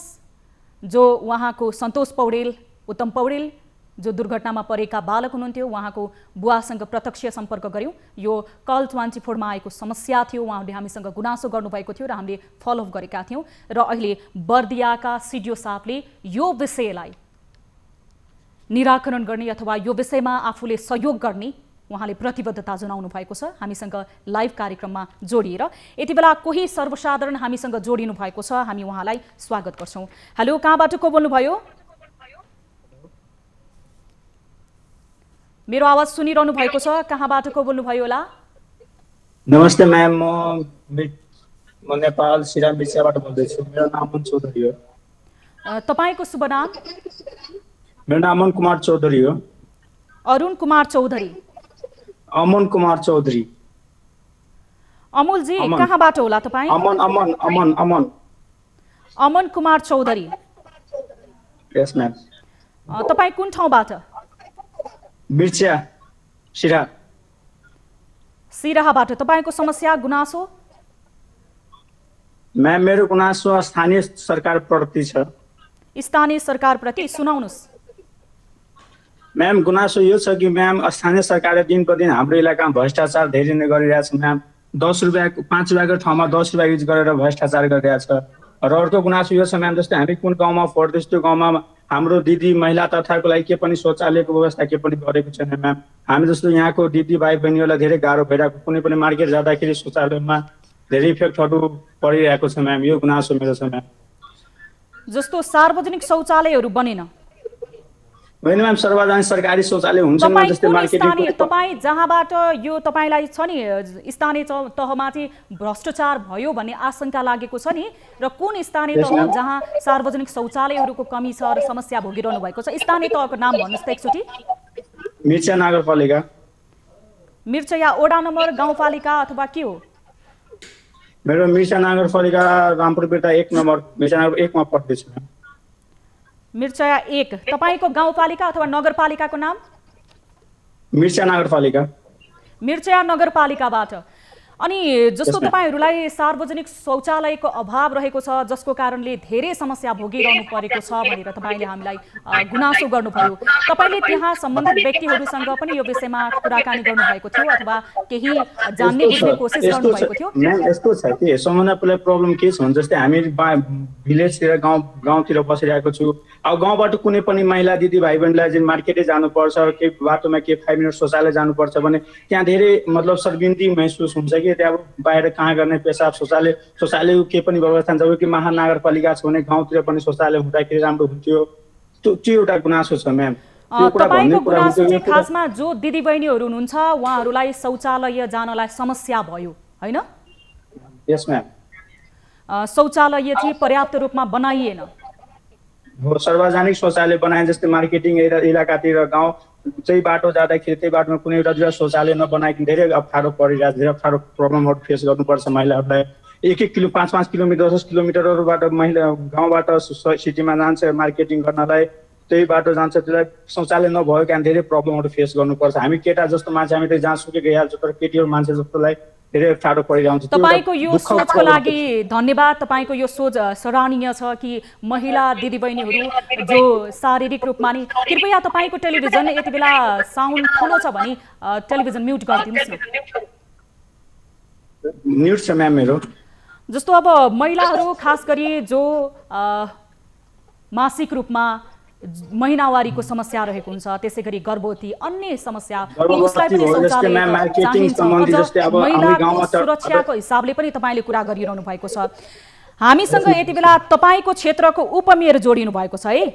जो उहाँको सन्तोष पौडेल, उत्तम पौडेल जो दुर्घटनामा परेका बालक हुनुहुन्थ्यो उहाँको बुवासँग प्रत्यक्ष सम्पर्क गऱ्यौँ। यो कल 24मा आएको समस्या थियो, उहाँले हामीसँग गुनासो गर्नुभएको थियो र हामीले फलोअप गरेका थियौँ र अहिले बर्दियाका सिडिओ साहबले यो विषयलाई निराकरण गर्ने अथवा यो विषयमा आफूले सहयोग गर्ने उहाँले प्रतिबद्धता जनाउनु भएको छ हामीसँग लाइभ कार्यक्रममा जोडिएर। यति बेला कोही सर्वसाधारण हामीसँग जोडिनु भएको छ, हामी उहाँलाई स्वागत गर्छौँ। हेलो, कहाँबाट को बोल्नुभयो? मेरो आवाज सुनिरहनु भएको छ, कहाँबाट को बोल्नुभयो होला? नमस्ते म्याम, म नेपाल सिराम विषयबाट बोल्दैछु। मेरो नाम अमन चौधरी हो। तपाईँको शुभ नाम? मेरो नाम अमन कुमार चौधरी हो। अरुण कुमार चौधरी? अमन कुमार चौधरी। अमुलजी कहाँबाट होला तपाईँ? अमन अमन अमन अमन अमन कुमार चौधरी। यस म्याम। तपाईँ कुन ठाउँबाट? मिर्चिया सिरा। सिराहाबाट। तपाईँको समस्या गुनासो? म्याम मेरो गुनासो स्थानीय सरकारप्रति छ। स्थानीय सरकारप्रति सुनाउनुहोस्। म्याम गुनासो यो छ कि म्याम स्थानीय सरकारले दिनको दिन हाम्रो इलाकामा भ्रष्टाचार धेरै नै गरिरहेछ म्याम। 10 रुपियाँ 5 रुपियाँको ठाउँमा 10 रुपियाँ युज गरेर भ्रष्टाचार गरिरहेछ। र अर्को गुनासो यो छ म्याम, जस्तै हामी कुन गाउँमा पढ्दैछ त्यो गाउँमा हाम्रो दिदी महिला तथाको लागि के पनि शौचालयको व्यवस्था के पनि गरेको छैन म्याम। हामी जस्तो यहाँको दिदी भाइ बहिनीहरूलाई धेरै गाह्रो भइरहेको, कुनै पनि मार्केट जाँदाखेरि शौचालयमा धेरै इफेक्टहरू परिरहेको छ म्याम। यो गुनासो मेरो छ म्याम। जस्तो सार्वजनिक शौचालयहरू बनेन? होइन म्याम, सार्वजनिक सरकारी शौचालय हुन्छ नि, जस्तै मार्केटिङ। तपाईँ जहाँबाट यो तपाईँलाई छ नि स्थानीय तहमा चाहिँ भ्रष्टाचार भयो भन्ने आशंका लागेको छ नि, र कुन स्थानीय तह जहाँ सार्वजनिक शौचालयहरूको कमी छ र समस्या भोगिरहनु भएको छ, स्थानीय तहको नाम भन्नुहोस् त एकचोटि। मिर्चिया नगरपालिका। मिर्चिया वडा नम्बर, गाउँपालिका अथवा के हो? मेरो मिर्चिया नगरपालिका रामपुर बेटा 1 नम्बर मिर्चिया नगर 1 मा पर्दैछ। मिर्चिया 1। तपाईँको गाउँपालिका अथवा नगरपालिकाको नाम? मिर्चिया नगरपालिका। मिर्चिया नगरपालिकाबाट। अनि जस्तो तपाईहरूलाई सार्वजनिक शौचालयको अभाव रहेको छ जसको कारणले धेरै समस्या भोगिरहनु परेको छ भनेर तपाईँले हामीलाई गुनासो गर्नुभयो, तपाईँले त्यहाँ सम्बन्धित व्यक्तिहरूसँग पनि यो विषयमा कुराकानी गर्नुभएको थियो अथवा केही जान्ने बुझ्ने कोसिस गर्नुभएको थियो? म्याम यस्तो छ कि सबभन्दा पहिला प्रब्लम के छ भने जस्तै हामी भिलेजतिर गाउँतिर बसिरहेको छु। अब गाउँबाट कुनै पनि महिला दिदी भाइ बहिनीलाई चाहिँ मार्केटै जानुपर्छ, केही बाटोमा केही 5 मिनट शौचालय जानुपर्छ भने त्यहाँ धेरै मतलब शर्मिन्दी महसुस हुन्छ कि त्यहाँ बाहिर कहाँ गर्ने पेसाब शौचालयको केही पनि व्यवस्था जब कि महानगरपालिका छ भने गाउँतिर पनि शौचालय हुँदाखेरि राम्रो हुन्थ्यो। त्यो एउटा गुनासो छ म्याम। तपाईको गुनासो चाहिँ खासमा जो दिदीबहिनीहरू हुनुहुन्छ उहाँहरूलाई शौचालय जानलाई समस्या भयो हैन? यस म्याम। शौचालय चाहिँ पर्याप्त रूपमा बनाइएन। हो, सार्वजनिक शौचालय बनाए जस्तै मार्केटिङ इलाकातिर गाउँ चाहिँ बाटो जाँदाखेरि त्यही बाटोमा कुनै एउटा शौचालय नबनाइकन धेरै अप्ठ्यारो परिरहेको, धेरै अप्ठ्यारो प्रब्लमहरू फेस गर्नुपर्छ महिलाहरूलाई। 1-1 किलो 5-5 किलोमिटर 10 किलोमिटरहरूबाट महिला गाउँबाट सिटीमा जान्छ मार्केटिङ गर्नलाई, त्यही बाटो जान्छ, त्यसलाई शौचालय नभएको कारण धेरै प्रब्लमहरू फेस गर्नुपर्छ। हामी केटा जस्तो मान्छे हामी त जहाँसुकै गइहाल्छौँ, तर केटीहरू मान्छे जस्तोलाई धेरै अप्ठ्यारो परिरहन्छ। तपाईको यो सोचको लागि धन्यवाद। तपाईको यो सोच सराहनीय छ कि महिला दिदीबहिनीहरू जो शारीरिक रूपमा नि, कृपया तपाईको टेलिभिजन यति बेला साउन्ड ठुलो छ भने टेलिभिजन म्युट गरिदिनुहोस् न। म्युट छ म्याम मेरो। जस्तो अब महिलाहरू खास गरी जो मासिक रूपमा महिनावारीको समस्या रहेको हुन्छ, त्यसै गरी गर्भवती अन्य समस्या, पुरुषलाई पनि शौचालय चाहिन्छ। महिलाको सुरक्षाको हिसाबले पनि तपाईँले कुरा गरिरहनु भएको छ। हामीसँग यति बेला तपाईँको क्षेत्रको उपमेयर जोडिनु भएको छ है,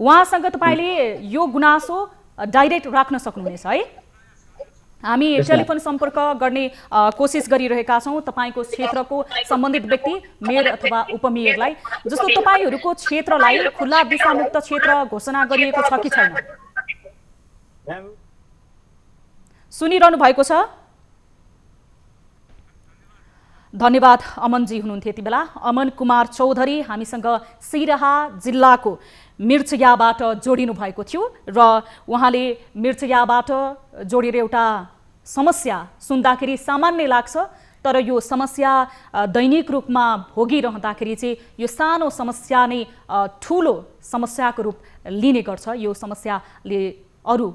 उहाँसँग तपाईँले यो गुनासो डाइरेक्ट राख्न सक्नुहुनेछ है। हामी टेलिफोन सम्पर्क गर्ने कोसिस गरिरहेका छौँ तपाईँको क्षेत्रको सम्बन्धित व्यक्ति मेयर अथवा उपमेयरलाई। जस्तो तपाईँहरूको क्षेत्रलाई खुल्ला दिशामुक्त क्षेत्र घोषणा गरिएको छ कि छैन? सुनिरहनु भएको छ? धन्यवाद। अमनजी हुनुहुन्थ्यो यति बेला, अमन कुमार चौधरी हामीसँग सिराहा जिल्लाको मिर्चियाबाट जोडिनु भएको थियो र उहाँले मिर्चियाबाट जोडेर एउटा समस्या सुन्दाखेरि सामान्य लाग्छ तर यो समस्या दैनिक रूपमा भोगिरहँदाखेरि चाहिँ यो सानो समस्या नै ठुलो समस्याको रूप लिने गर्छ। यो समस्याले अरू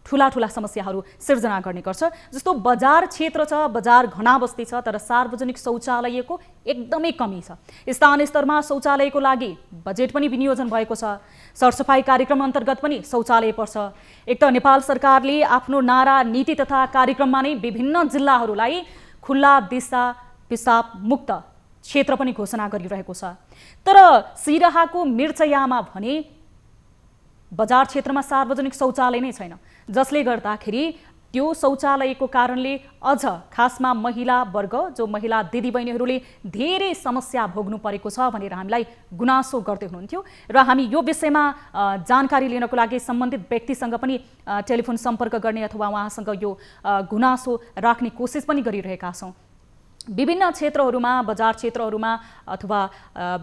ठुला समस्याहरू सिर्जना गर्ने गर्छ। जस्तो बजार क्षेत्र छ, बजार घना बस्ती छ, तर सार्वजनिक शौचालयको एकदमै कमी छ। स्थानीय स्तरमा शौचालयको लागि बजेट पनि विनियोजन भएको छ। सरसफाई कार्यक्रम अन्तर्गत पनि शौचालय पर्छ। एक त नेपाल सरकारले आफ्नो नारा, नीति तथा कार्यक्रममा नै विभिन्न जिल्लाहरूलाई खुल्ला दिशा पिसाब मुक्त क्षेत्र पनि घोषणा गरिरहेको छ। तर सिराहाको मिर्चयामा भने बजार क्षेत्रमा सार्वजनिक शौचालय नै छैन, जसले गर्दाखेरि त्यो शौचालयको कारणले अझ खासमा महिला वर्ग, जो महिला दिदीबहिनीहरूले धेरै समस्या भोग्नु परेको छ भनेर हामीलाई गुनासो गर्दै हुनुहुन्थ्यो। र हामी यो विषयमा जानकारी लिनको लागि सम्बन्धित व्यक्तिसँग पनि टेलिफोन सम्पर्क गर्ने अथवा उहाँसँग यो गुनासो राख्ने कोसिस पनि गरिरहेका छौँ। विभिन्न क्षेत्रहरूमा, बजार क्षेत्रहरूमा अथवा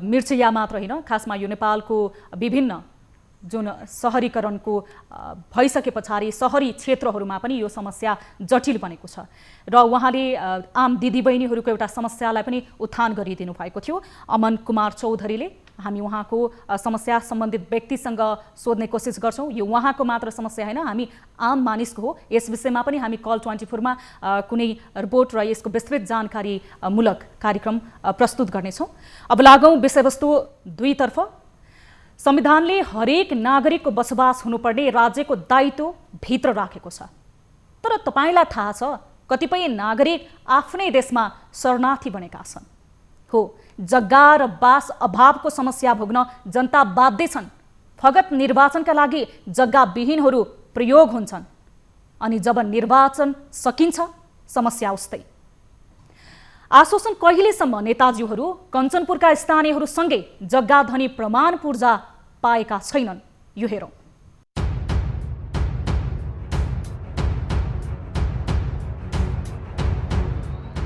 मिर्चया मात्र होइन, खासमा यो नेपालको विभिन्न जुन सहरीकरणको भइसके पछाडि सहरी क्षेत्रहरूमा पनि यो समस्या जटिल बनेको छ। र उहाँले आम दिदीबहिनीहरूको एउटा समस्यालाई पनि उत्थान गरिदिनु भएको थियो। अमन कुमार चौधरीले, हामी उहाँको समस्या सम्बन्धित व्यक्तिसँग सोध्ने कोसिस गर्छौँ। यो उहाँको मात्र समस्या होइन, हामी आम मानिसको हो। यस विषयमा पनि हामी कल 24 कुनै रिपोर्ट र यसको विस्तृत जानकारीमूलक कार्यक्रम प्रस्तुत गर्नेछौँ। अब लागौँ विषयवस्तु दुईतर्फ। संविधानले हरेक नागरिकको बसोबास हुनुपर्ने राज्यको दायित्व भित्र राखेको छ। तर तपाईलाई थाहा छ, कतिपय नागरिक आफ्नै देशमा शरणार्थी बनेका छन्। हो, जग्गा र बास अभावको समस्या भोग्न जनता बाध्य छन्। फगत निर्वाचनका लागि जग्गाविहीनहरू प्रयोग हुन्छन्, अनि जब निर्वाचन सकिन्छ समस्या उस्तै। आश्वासन कहिलेसम्म नेताजीहरू कञ्चनपुरका स्थानीयहरूसँगै जग्गाधनी प्रमाण पूर्जा पाएका छैनन्, यो हेरौँ।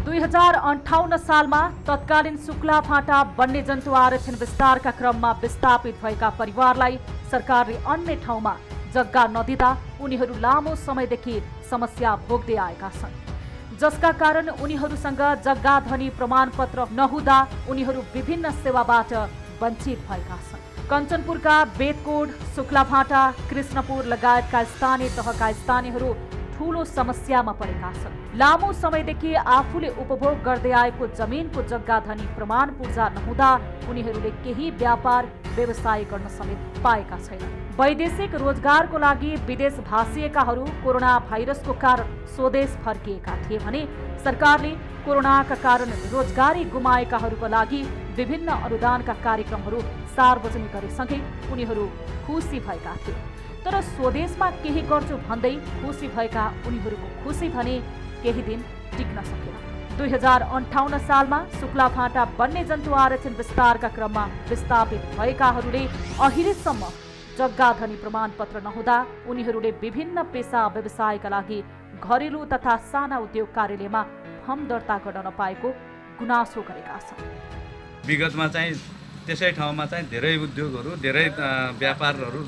2058 सालमा तत्कालीन शुक्लाफाँटा वन्यजन्तु आरक्षण विस्तारका क्रममा विस्थापित भएका परिवारलाई सरकारले अन्य ठाउँमा जग्गा नदिँदा उनीहरू लामो समयदेखि समस्या भोग्दै आएका छन्, जसका कारण उनीहरूसँग जग्गाधनी प्रमाणपत्र नहुँदा उनीहरू विभिन्न सेवाबाट वञ्चित भएका छन्। कञ्चनपुरका बेतकोट, शुक्लाफाँटा, कृष्णपुर लगायतका स्थानीय तहका स्थानीयहरू ठूलो समस्यामा परेका छन्। लामो समयदेखि आफूले उपभोग गर्दै आएको जमिनको जग्गाधनी प्रमाण पूर्जा नहुँदा उनीहरूले केही व्यापार व्यवसाय गर्न समेत पाएका छैनन्। वैदेशिक रोजगारको लागि विदेश भासिएकाहरू कोरोना भाइरसको कारण स्वदेश फर्किएका थिए भने सरकारले कोरोनाका कारण रोजगारी गुमाएकाहरूका लागि विभिन्न अनुदानका कार्यक्रमहरू सार्वजनिक गरेसँगै उनीहरू खुसी भएका थिए। तर स्वदेशमा केही गर्छु भन्दै खुसी भएका उनीहरूको खुसी भने केही दिन टिक्न सकेन। 2058 सालमा शुक्लाफाँटा वन्यजन्तु आरक्षण विस्तारका क्रममा विस्थापित भएकाहरूले अहिलेसम्म जग्गाधनी प्रमाणपत्र नहुँदा उनीहरूले विभिन्न पेसा व्यवसायका लागि घरेलु तथा साना उद्योग कार्यालयमा फर्म दर्ता गर्न नपाएको गुनासो गरेका छन्। विगतमा चाहिँ त्यसै ठाउँमा चाहिँ धेरै उद्योगहरू, धेरै व्यापारहरू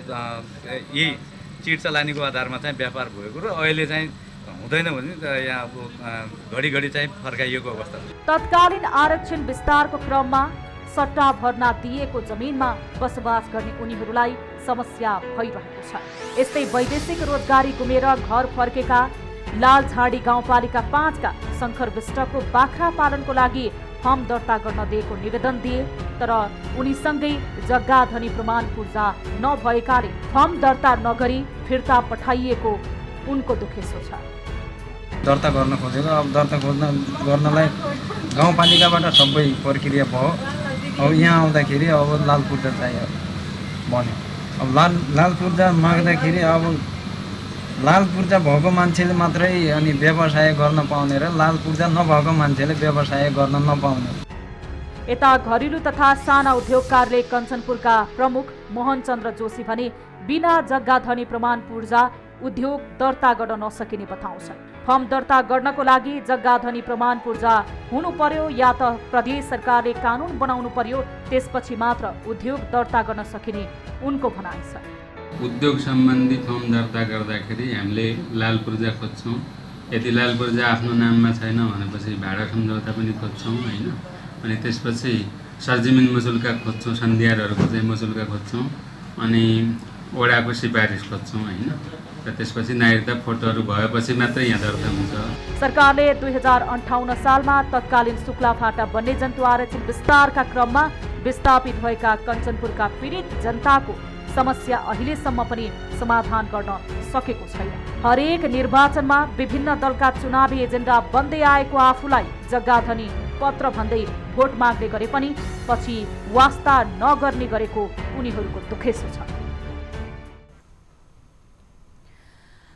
यही चिट चलानीको आधारमा चाहिँ व्यापार भएको र अहिले चाहिँ हुँदैन भने यहाँ अब घडी चाहिँ फर्काइएको अवस्था छ। तत्कालीन आरक्षण विस्तारको क्रममा सट्टा भर्ना दिएको जमिनमा बसोबास गर्ने उनीहरूलाई समस्या भइरहेको छ। यस्तै वैदेशिक रोजगारी गुमेर घर फर्केका लालझाडी गाउँपालिका 5 का शङ्कर विष्टको बाख्रा पालनको लागि फर्म दर्ता गर्न दिएको निवेदन दिए, तर उनीसँगै जग्गाधनी प्रमाण पूर्जा नभएकाले फर्म दर्ता नगरी फिर्ता पठाइएको उनको दुखेसो छ। दर्ता गर्न खोजेको, अब दर्ता गर्नलाई गाउँपालिकाबाट सबै प्रक्रिया भयो। अब यहाँ आउँदाखेरि अब लाल पूर्जा चाहियो भन्यो। अब लाल पूर्जा माग्दाखेरि अब लाल पूर्जा भएको मान्छेले मात्रै अनि व्यवसाय गर्न पाउने र लाल पूर्जा नभएको मान्छेले व्यवसाय गर्न नपाउने। यता घरेलु तथा साना उद्योग कार्यालय कञ्चनपुरका प्रमुख मोहन चन्द्र जोशी भने बिना जग्गाधनी प्रमाण पूर्जा उद्योग दर्ता गर्न नसकिने बताउँछन्। फर्म दर्ता गर्नको लागि जग्गाधनी प्रमाण पूर्जा हुनु पर्यो या त प्रदेश सरकारले कानुन बनाउनु पर्यो, त्यसपछि मात्र उद्योग दर्ता गर्न सकिने उनको भनाइ छ। उद्योग सम्बन्धी फर्म दर्ता गर्दाखेरि हामीले लाल पूर्जा खोज्छौँ। यदि लाल पूर्जा आफ्नो नाममा छैन भनेपछि भाडा सम्झौता पनि खोज्छौँ होइन। अनि त्यसपछि सरजमिन मुचुल्का खोज्छौँ, सन्धियारहरूको चाहिँ मुचुल्का खोज्छौँ, अनि वडाको सिफारिस खोज्छौँ होइन। र त्यसपछि नागरिकता फोटोहरू भएपछि मात्रै यहाँ दर्ता हुन्छ। सरकारले 2058 सालमा तत्कालीन शुक्लाफाटा वन्यजन्तु आरक्षण विस्तारका क्रममा विस्थापित भएका कञ्चनपुरका पीडित जनताको समस्या अहिलेसम्म पनि समाधान गर्न सकेको छैन। हरेक निर्वाचनमा विभिन्न दलका चुनावी एजेन्डा बन्दै आएको आफूलाई जग्गाधनी पत्र भन्दै भोट माग्ने गरे पनि पछि वास्ता नगर्ने गरेको उनीहरूको दुखेसो छ।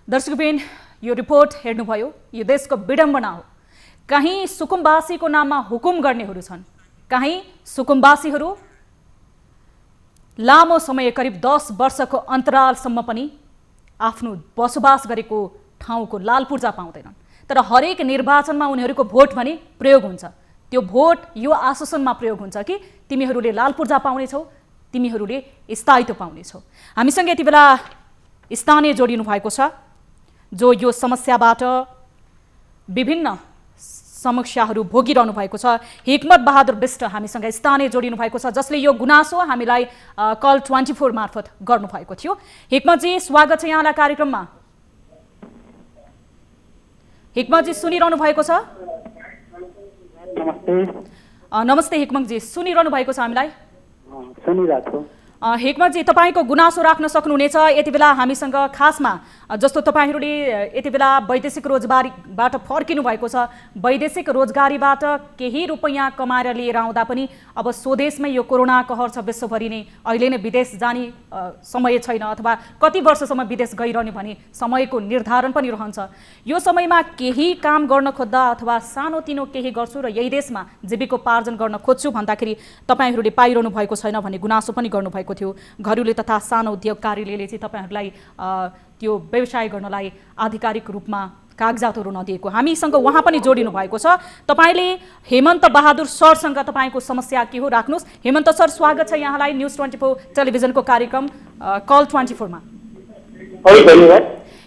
दर्शकबिन, यो रिपोर्ट हेर्नुभयो, यो देशको विडम्बना हो। कहीँ सुकुम्बासीको नाममा हुकुम गर्नेहरू छन्, कहीँ सुकुम्बासीहरू लामो समय करिब 10 वर्षको अन्तरालसम्म पनि आफ्नो बसोबास गरेको ठाउँको लाल पूर्जा पाउँदैनन्। तर हरेक निर्वाचनमा उनीहरूको भोट भने प्रयोग हुन्छ। त्यो भोट यो आश्वासनमा प्रयोग हुन्छ कि तिमीहरूले लाल पूर्जा पाउनेछौ, तिमीहरूले स्थायित्व पाउनेछौ। हामीसँग यति बेला स्थानीय जोडिनु भएको छ जो यो समस्याबाट विभिन्न समस्याहरू भोगिरहनु भएको छ। हिक्मत बहादुर बिष्ट हामीसँग स्थानीय जोडिनु भएको छ, जसले यो गुनासो हामीलाई कल 24 मार्फत गर्नुभएको थियो। हिक्मतजी, स्वागत छ यहाँलाई कार्यक्रममा। हिक्मतजी सुनिरहनु भएको छ? नमस्ते हिक्मतजी, सुनिरहनु भएको छ हामीलाई? सुनिरहेको। हिक्मतजी, तपाईँको गुनासो राख्न सक्नुहुनेछ यति बेला हामीसँग। खासमा जस्तो तपाईँहरूले यति बेला वैदेशिक रोजगारीबाट फर्किनु भएको छ, वैदेशिक रोजगारीबाट केही रुपैयाँ कमाएर लिएर आउँदा पनि अब स्वदेशमै यो कोरोना कहर छ विश्वभरि नै, अहिले नै विदेश जाने समय छैन अथवा कति वर्षसम्म विदेश गइरहने भने समयको निर्धारण पनि रहन्छ। यो समयमा केही काम गर्न खोज्दा अथवा सानोतिनो केही गर्छु र यही देशमा जीविकोपार्जन गर्न खोज्छु भन्दाखेरि तपाईँहरूले पाइरहनु भएको छैन भन्ने गुनासो पनि गर्नुभएको थियो। घरेलु तथा सानो उद्योग कार्यालयले चाहिँ तपाईँहरूलाई त्यो व्यवसाय गर्नलाई आधिकारिक रूपमा कागजातहरू नदिएको। हामीसँग उहाँ पनि जोडिनु भएको छ। तपाईँले हेमन्त बहादुर सरसँग तपाईँको समस्या के हो राख्नुहोस्। हेमन्त सर, स्वागत छ यहाँलाई न्युज 24 टेलिभिजनको कार्यक्रम कल 24 मा।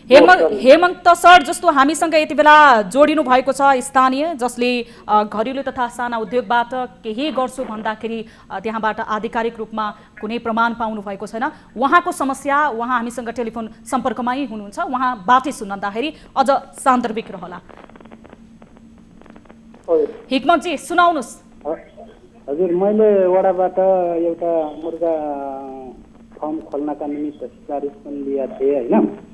हेमन्त सर जस्तो हामीसँग यति बेला जोडिनु भएको छ स्थानीय, जसले घरेलु तथा साना उद्योगबाट केही गर्छु भन्दाखेरि त्यहाँबाट आधिकारिक रूपमा कुनै प्रमाण पाउनु भएको छैन। उहाँको समस्या, उहाँ हामीसँग टेलिफोन सम्पर्कमै हुनुहुन्छ, उहाँबाटै सुन्दाखेरि अझ सान्दर्भिक रहला। हिक्मतजी, सुनाउनुहोस्। हजुर, मैले वडाबाट एउटा मुर्गा फार्म खोल्नका निमित्त सिफारिस पनि लिएको थिएँ होइन।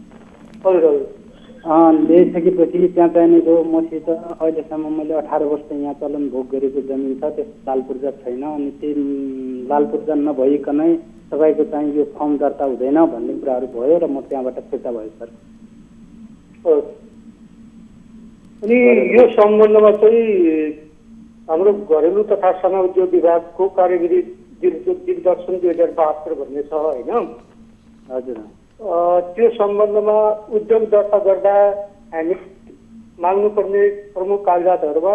ल्याइसकेपछि त्यहाँ चाहिने जो मसित अहिलेसम्म मैले 18 वर्ष यहाँ चलन भोग गरेको जमिन छ, त्यस लाल पूर्जा छैन। अनि त्यो लाल पूर्जा नभइकनै तपाईँको चाहिँ यो फर्म दर्ता हुँदैन भन्ने कुराहरू भयो र म त्यहाँबाट फिर्ता भयो सर। अनि यो सम्बन्धमा चाहिँ हाम्रो घरेलु तथा साना उद्योग विभागको कार्यविधि दिग्दर्शन 2072 भन्ने छ होइन। हजुर, त्यो सम्बन्धमा उद्योग दर्ता गर्दा हामी माग्नुपर्ने प्रमुख कागजातहरूमा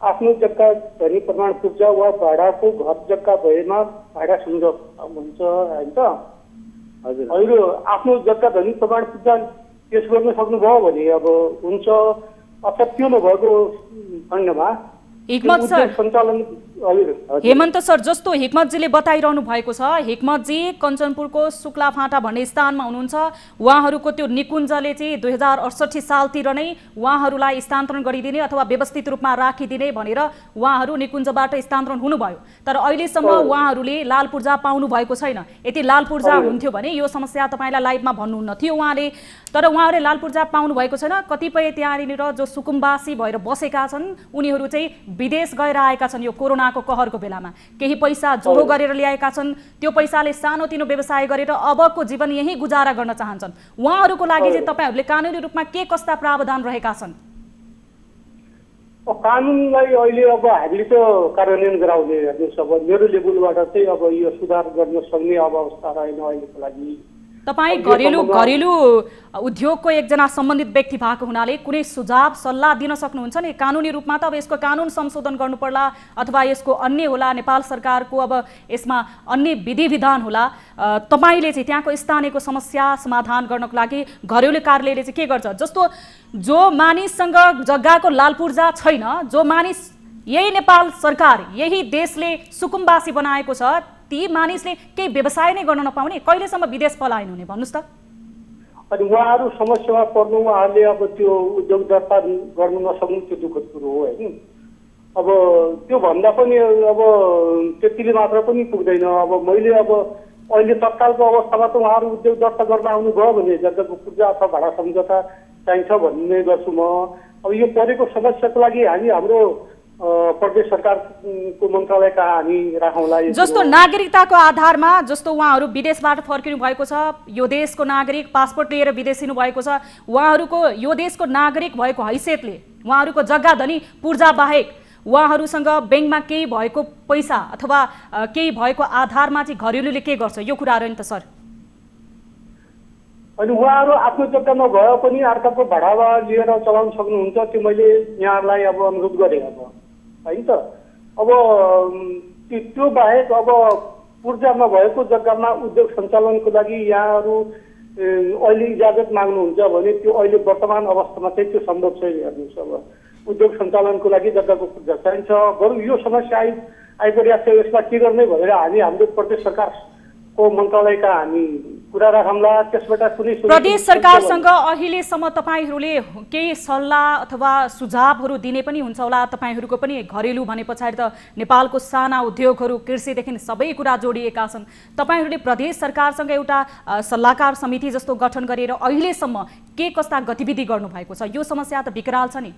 आफ्नो जग्गा धनी प्रमाण पुर्जा वा भाडाको घर जग्गा भएमा भाडा सम्झौता हुन्छ होइन त। हजुर, अहिले आफ्नो जग्गा धनी प्रमाण पुर्जा पेश गर्न सक्नुभयो भने अब हुन्छ, अथवा त्यो नभएको खण्डमा हिक्मत सर, सञ्चालन। हेमन्त सर, जस्तो हिक्मतजीले बताइरहनु भएको छ, हिक्मतजी कञ्चनपुरको शुक्लाफाटा भन्ने स्थानमा हुनुहुन्छ। उहाँहरूको त्यो निकुञ्जले चाहिँ 2068 सालतिर नै उहाँहरूलाई स्थानान्तरण गरिदिने अथवा व्यवस्थित रूपमा राखिदिने भनेर उहाँहरू निकुञ्जबाट स्थानान्तरण हुनुभयो। तर अहिलेसम्म उहाँहरूले लाल पूर्जा पाउनु भएको छैन। यदि लाल पूर्जा हुन्थ्यो भने यो समस्या तपाईँलाई लाइभमा भन्नुहुन्न थियो उहाँले, तर उहाँहरूले लाल पूर्जा पाउनु भएको छैन। कतिपय त्यहाँनिर जो सुकुम्बासी भएर बसेका छन् उनीहरू चाहिँ विदेश गएर आएका छन् यो कोरोनाको कहरको बेलामा। केही पैसा जोहो गरेर ल्याएका छन्, त्यो पैसाले सानोतिनो व्यवसाय गरेर अबको जीवन यही गुजारा गर्न चाहन्छन्। उहाँहरूको लागि चाहिँ तपाईँहरूले कानुनी रूपमा के कस्ता प्रावधान रहेका छन्? कानुनलाई अहिले अब हामीले त कार्यान्वयन गराउने हेर्नुहोस्। अब मेरो लेभलबाट चाहिँ अब यो सुधार गर्न सक्ने अब अवस्था रहेन अहिलेको लागि। तपाईँ घरेलु उद्योगको एकजना सम्बन्धित व्यक्ति भएको हुनाले कुनै सुझाव सल्लाह दिन सक्नुहुन्छ नि? कानुनी रूपमा त अब यसको कानुन संशोधन गर्नु पर्ला अथवा यसको अन्य होला, नेपाल सरकारको अब यसमा अन्य विधि विधान होला। तपाईँले चाहिँ त्यहाँको स्थानीयको समस्या समाधान गर्नको लागि घरेलु कार्यालयले चाहिँ के गर्छ? जस्तो जो मानिससँग जग्गाको लालपूर्जा छैन, जो मानिस यही नेपाल सरकार यही देशले सुकुम्बासी बनाएको छ, ती मानिसले केही व्यवसाय नै गर्न नपाउने, कहिलेसम्म विदेश पलायन हुने भन्नुहोस् त? अनि उहाँहरू समस्यामा पर्नु, उहाँहरूले अब त्यो उद्योग दर्ता गर्नु नसक्नु त्यो दुःखद कुरो हो होइन। अब त्यो भन्दा पनि अब त्यतिले मात्र पनि पुग्दैन। अब मैले अब अहिले तत्कालको अवस्थामा त उहाँहरू उद्योग दर्ता गर्न आउनुभयो भने जग्गाको पूर्जा अथवा भाडा सम्झौता चाहिन्छ भन्ने गर्छु म। अब यो परेको समस्याको लागि हामी हाम्रो प्रदेश सरकारको मन्त्रालयका हामी राखौँला। जस्तो नागरिकताको आधारमा जस्तो उहाँहरू विदेशबाट फर्किनु भएको छ, यो देशको नागरिक पासपोर्ट लिएर विदेशिनु भएको छ, उहाँहरूको यो देशको नागरिक भएको हैसियतले उहाँहरूको जग्गा धनी पूर्जा बाहेक उहाँहरूसँग ब्याङ्कमा केही भएको पैसा अथवा केही भएको आधारमा चाहिँ घरेलुले के गर्छ? यो कुराहरू नि त सर। अनि उहाँहरू आफ्नो जग्गा नभए पनि अर्काको भाडामा लिएर चलाउन सक्नुहुन्छ, त्यो मैले यहाँहरूलाई अब अनुरोध गरेँ अब होइन त। अब त्यो बाहेक अब पूर्जा नभएको जग्गामा उद्योग सञ्चालनको लागि यहाँहरू अहिले इजाजत माग्नुहुन्छ भने त्यो अहिले वर्तमान अवस्थामा चाहिँ त्यो सम्भव छैन। हेर्नुहोस् अब उद्योग सञ्चालनको लागि जग्गाको पूर्जा चाहिन्छ, बरु यो समस्या आइपरेको छ, यसमा के गर्ने भनेर हामी हाम्रो प्रदेश सरकारको मन्त्रालयका हामी कुरा राखौँला। त्यसबाट कुनै प्रदेश सरकारसँग अहिलेसम्म तपाईँहरूले केही सल्लाह अथवा सुझावहरू दिने पनि हुन्छ होला? तपाईँहरूको पनि घरेलु भने पछाडि त नेपालको साना उद्योगहरू कृषिदेखि सबै कुरा जोडिएका छन्। तपाईँहरूले प्रदेश सरकारसँग एउटा सल्लाहकार समिति जस्तो गठन गरेर अहिलेसम्म के कस्ता गतिविधि गर्नुभएको छ? यो समस्या त विकराल छ नि।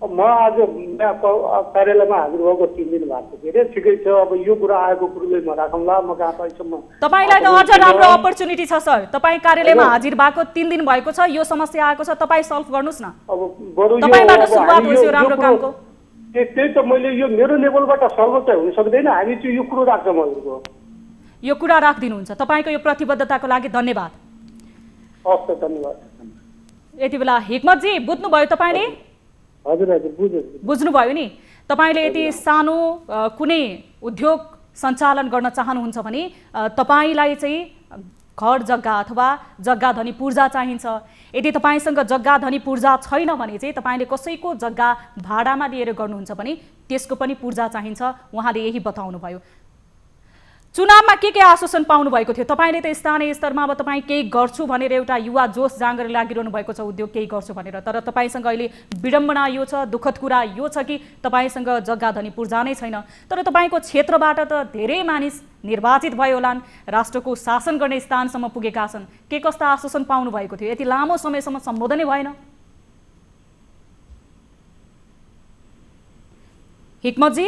म आज कार्यालयमा हाजिर भएको 3 दिन भएको के अरे, ठिकै छ। अब यो कुरा आएको कुरोले म राखौँला। म कहाँ पाइसम्म तपाईँलाई त अझ राम्रो अपर्च्युनिटी छ सर। तपाईँ कार्यालयमा हाजिर भएको 3 दिन भएको छ, यो समस्या आएको छ, तपाईँ सल्भ गर्नुहोस् न। अब बरु तपाईँबाट सुरुवात होस् यो राम्रो कामको। त्यही त मैले यो मेरो लेभलबाट सल्भ चाहिँ हुन सक्दैन। हामी चाहिँ यो कुरो राख्छौँ हजुरको। यो कुरा राखिदिनुहुन्छ। तपाईँको यो प्रतिबद्धताको लागि धन्यवाद। हस् त, धन्यवाद। यति बेला हिक्मतजी बुझ्नुभयो तपाईँले? हजुर हजुर बुझ्नुभयो नि। तपाईँले यदि सानो कुनै उद्योग सञ्चालन गर्न चाहनुहुन्छ भने तपाईँलाई चाहिँ घर जग्गा अथवा जग्गा धनी पूर्जा चाहिन्छ। यदि तपाईँसँग जग्गा धनी पूर्जा छैन भने चाहिँ तपाईँले कसैको जग्गा भाडामा लिएर गर्नुहुन्छ भने त्यसको पनि पूर्जा चाहिन्छ। उहाँले यही बताउनुभयो। चुनावमा के आश्वासन पाउनु भएको थियो? तपाईँले त स्थानीय स्तरमा अब तपाईँ केही गर्छु भनेर एउटा युवा जोस जाँगर लागिरहनु भएको छ, उद्योग केही गर्छु भनेर। तर तपाईँसँग अहिले विडम्बना यो छ, दुःखद कुरा यो छ कि तपाईँसँग जग्गा धनी पूर्जा नै छैन। तर तपाईँको क्षेत्रबाट त धेरै मानिस निर्वाचित भयो होलान्, राष्ट्रको शासन गर्ने स्थानसम्म पुगेका छन्। के कस्ता आश्वासन पाउनु भएको थियो? यति लामो समयसम्म सम्बोधनै भएन। हिक्मतजी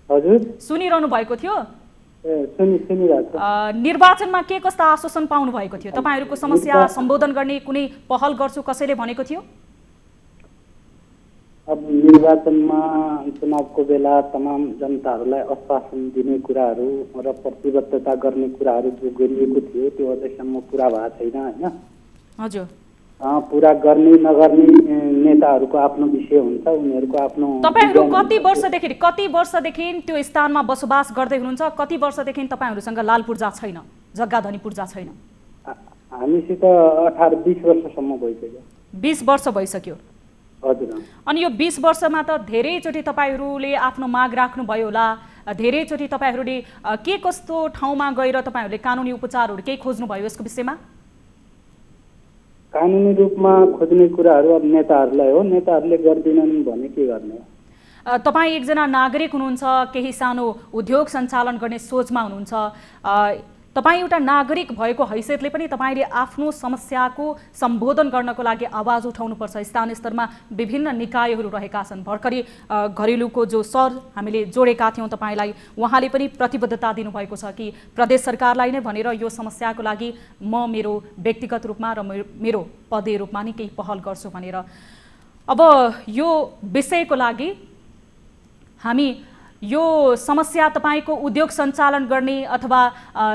हजुर सुनिरहनु भएको थियो? सुनिरहेको। निर्वाचनमा के कस्ता आश्वासन पाउनु भएको थियो? तपाईँहरूको समस्या सम्बोधन गर्ने कुनै पहल गर्छु कसैले भनेको थियो? अब निर्वाचनमा चुनावको बेला तमाम जनताहरूलाई आश्वासन दिने कुराहरू र प्रतिबद्धता गर्ने कुराहरू जो गरिएको थियो त्यो अझैसम्म पुरा भएको छैन होइन। हजुर, पुरा गर्ने नगर्ने नेताहरूको आफ्नो विषय हुन्छ, उनीहरूको आफ्नो। तपाईँहरू कति वर्षदेखि त्यो स्थानमा बसोबास गर्दै हुनुहुन्छ? कति वर्षदेखि तपाईँहरूसँग लाल पूर्जा छैन, जग्गा धनी पूर्जा छैन? हामीसित 18-20 वर्षसम्म भइसक्यो। 20 वर्ष भइसक्यो। हजुर। अनि यो 20 वर्षमा त धेरैचोटि तपाईँहरूले आफ्नो माग राख्नुभयो होला, धेरैचोटि तपाईँहरूले के कस्तो ठाउँमा गएर तपाईँहरूले कानुनी उपचारहरू केही खोज्नुभयो यसको विषयमा? कानुनी रूपमा खोज्ने कुराहरू अब नेताहरूलाई हो, नेताहरूले गर्दिनन् भने के गर्ने? तपाईँ एकजना नागरिक हुनुहुन्छ, केही सानो उद्योग सञ्चालन गर्ने सोचमा हुनुहुन्छ। तपाईँ एउटा नागरिक भएको हैसियतले पनि तपाईँले आफ्नो समस्याको सम्बोधन गर्नको लागि आवाज उठाउनुपर्छ। स्थानीय स्तरमा विभिन्न निकायहरू रहेका छन्। भर्खरै घरेलुको जो सर हामीले जोडेका थियौँ तपाईँलाई, उहाँले पनि प्रतिबद्धता दिनुभएको छ कि प्रदेश सरकारलाई नै भनेर यो समस्याको लागि म मेरो व्यक्तिगत रूपमा र मेरो पदीय रूपमा नै केही पहल गर्छु भनेर। अब यो विषयको लागि हामी यो समस्या तपाईँको उद्योग सञ्चालन गर्ने अथवा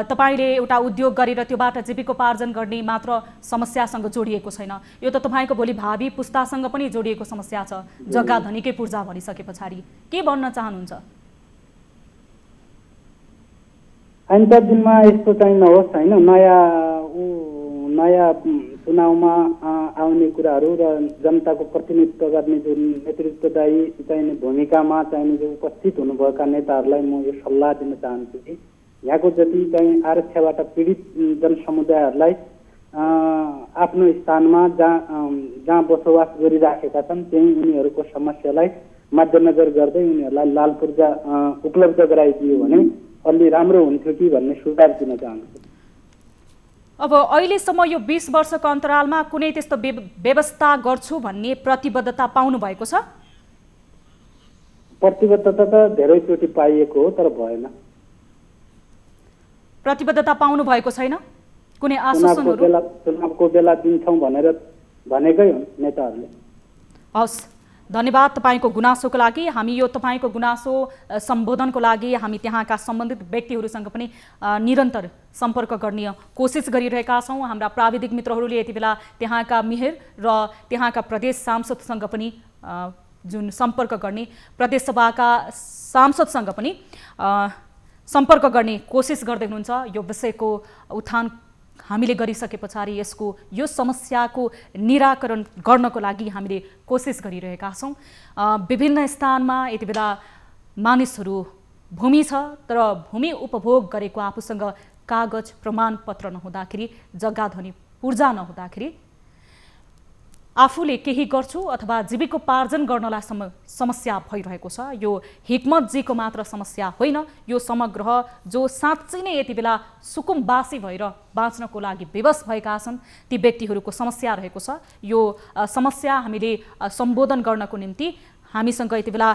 तपाईँले एउटा उद्योग गरेर त्योबाट जीविकोपार्जन गर्ने मात्र समस्यासँग जोडिएको छैन, यो त तपाईँको भोलि भावी पुस्तासँग पनि जोडिएको समस्या छ। जग्गा धनीकै पूर्जा भनिसके पछाडि के भन्न चाहनुहुन्छ? आइन्दा दिनमा यस्तो चाहिँ नहोस् होइन। नयाँ चुनावमा आउने कुराहरू र जनताको प्रतिनिधित्व गर्ने जुन नेतृत्वदायी चाहिने भूमिकामा चाहिने जो उपस्थित हुनुभएका नेताहरूलाई म यो सल्लाह दिन चाहन्छु कि यहाँको जति चाहिँ आरक्षाबाट पीडित जनसमुदायहरूलाई आफ्नो स्थानमा जहाँ बसोबास गरिराखेका छन् त्यही उनीहरूको समस्यालाई मध्यनजर गर्दै उनीहरूलाई लाल पूर्जा उपलब्ध गराइदियो भने अलि राम्रो हुन्थ्यो कि भन्ने सुझाव दिन चाहन्छु। अब अहिलेसम्म यो 20 वर्षको अन्तरालमा कुनै त्यस्तो व्यवस्था गर्छु भन्ने प्रतिबद्धता पाउनु भएको छ? प्रतिबद्धता त धेरैचोटि पाइएको हो तर भएन। प्रतिबद्धता पाउनु भएको छैन? कुनै आश्वासनहरू? चुनावको बेला दिन्छौँ भनेर भनेकै हुन् नेताहरूले। हस्, धन्यवाद तपाईँको गुनासोको लागि। हामी यो तपाईँको गुनासो सम्बोधनको लागि हामी त्यहाँका सम्बन्धित व्यक्तिहरूसँग पनि निरन्तर सम्पर्क गर्ने कोसिस गरिरहेका छौँ। हाम्रा प्राविधिक मित्रहरूले यति बेला त्यहाँका मेयर र त्यहाँका प्रदेश सांसदसँग पनि जुन सम्पर्क गर्ने प्रदेश सभाका सांसदसँग पनि सम्पर्क गर्ने कोसिस गर्दै हुनुहुन्छ। यो विषयको उत्थान हामीले गरिसके पछाडि यो समस्याको निराकरण गर्नको लागि हामीले कोसिस गरिरहेका छौँ। विभिन्न स्थानमा यति बेला मानिसहरू भूमि छ तर भूमि उपभोग गरेको आफूसँग कागज प्रमाणपत्र नहुँदाखेरि, जग्गा धनी पूर्जा नहुँदाखेरि आफूले केही गर्छु अथवा जीविकोपार्जन गर्नलाई समस्या भइरहेको छ। यो हिक्मतजीको मात्र समस्या होइन, यो समग्र जो साँच्चै नै यति बेला सुकुम्बासी भएर बाँच्नको लागि विवश भएका छन् ती व्यक्तिहरूको समस्या रहेको छ। यो समस्या हामीले सम्बोधन गर्नको निम्ति हामीसँग यति बेला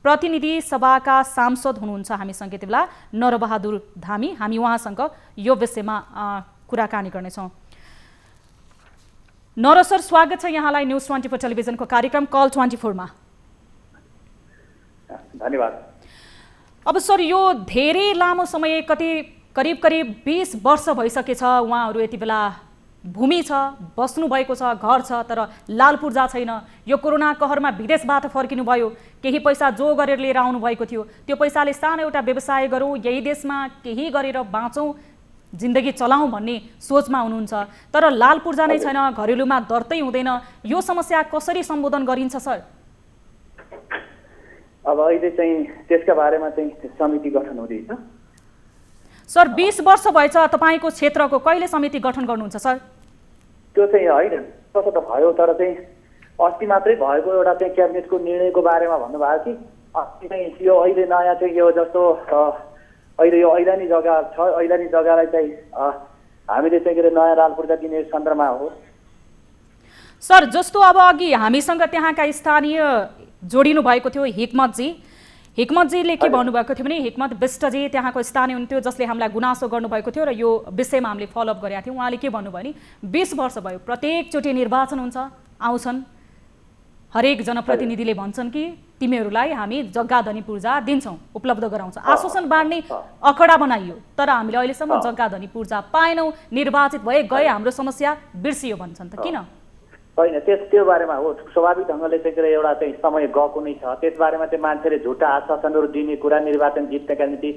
प्रतिनिधि सभाका सांसद हुनुहुन्छ हामीसँग यति बेला नरबहादुर धामी। हामी उहाँसँग यो विषयमा कुराकानी गर्नेछौँ। नर सर, स्वागत छ यहाँलाई न्युज 24 टेलिभिजनको कार्यक्रम कल 24 मा। धन्यवाद। अब सर, यो धेरै लामो समय करिब 20 वर्ष भइसकेछ उहाँहरू यति बेला भूमि छ, बस्नु भएको छ, घर छ तर लाल पूर्जा छैन। यो कोरोना कहरमा विदेशबाट फर्किनु भयो, केही पैसा जो गरेर लिएर आउनु भएको थियो, त्यो पैसाले सानो एउटा व्यवसाय गरौँ, यही देशमा केही गरेर बाँचौँ, जिन्दगी चलाउँ भन्ने सोचमा हुनुहुन्छ तर लाल पूर्जा नै छैन, घरेलुमा दर्तै हुँदैन। यो समस्या कसरी सम्बोधन गरिन्छ सर? अब अहिले चाहिँ त्यसका बारेमा चाहिँ समिति गठन हुँदैछ। सर, 20 वर्ष भएछ तपाईँको क्षेत्रको, कहिले समिति गठन गर्नुहुन्छ सर? त्यो चाहिँ होइन, कसो त भयो तर चाहिँ अस्ति मात्रै भएको एउटा चाहिँ क्याबिनेटको निर्णयको बारेमा भन्नुभयो कि अस्ति चाहिँ यो अहिले नयाँ चाहिँ यो जस्तो अहिले यो ऐलानी जग्गा छ, ऐलानी जग्गालाई चाहिँ हामीले चाहिँ के अरे नयाँ लाल पूर्जा दिने सन्दर्भमा हो। सर, जस्तो अब अघि हामीसँग त्यहाँका स्थानीय जोडिनु भएको थियो हिक्मतजीले के भन्नुभएको थियो भने हिक्मत विष्टजी त्यहाँको स्थानीय हुनुहुन्थ्यो जसले हामीलाई गुनासो गर्नुभएको थियो र यो विषयमा हामीले फलोअप गरेका थियौँ। उहाँले के भन्नुभयो भने 20 वर्ष भयो, प्रत्येकचोटि निर्वाचन हुन्छ, आउँछन्, हरेक जनप्रतिनिधिले भन्छन् कि तिमीहरूलाई हामी जग्गा धनी पूर्जा दिन्छौँ, उपलब्ध गराउँछ, आश्वासन बाँड्ने अखडा बनाइयो तर हामीले अहिलेसम्म जग्गा धनी पूर्जा पाएनौँ, निर्वाचित भए गए, हाम्रो समस्या बिर्सियो भन्छन्। त किन? होइन, त्यो बारेमा हो, स्वाभाविक ढङ्गले चाहिँ एउटा चाहिँ समय गएको नै छ। त्यसबारेमा चाहिँ मान्छेले झुटा आश्वासनहरू दिने कुरा, निर्वाचन जित्नका निम्ति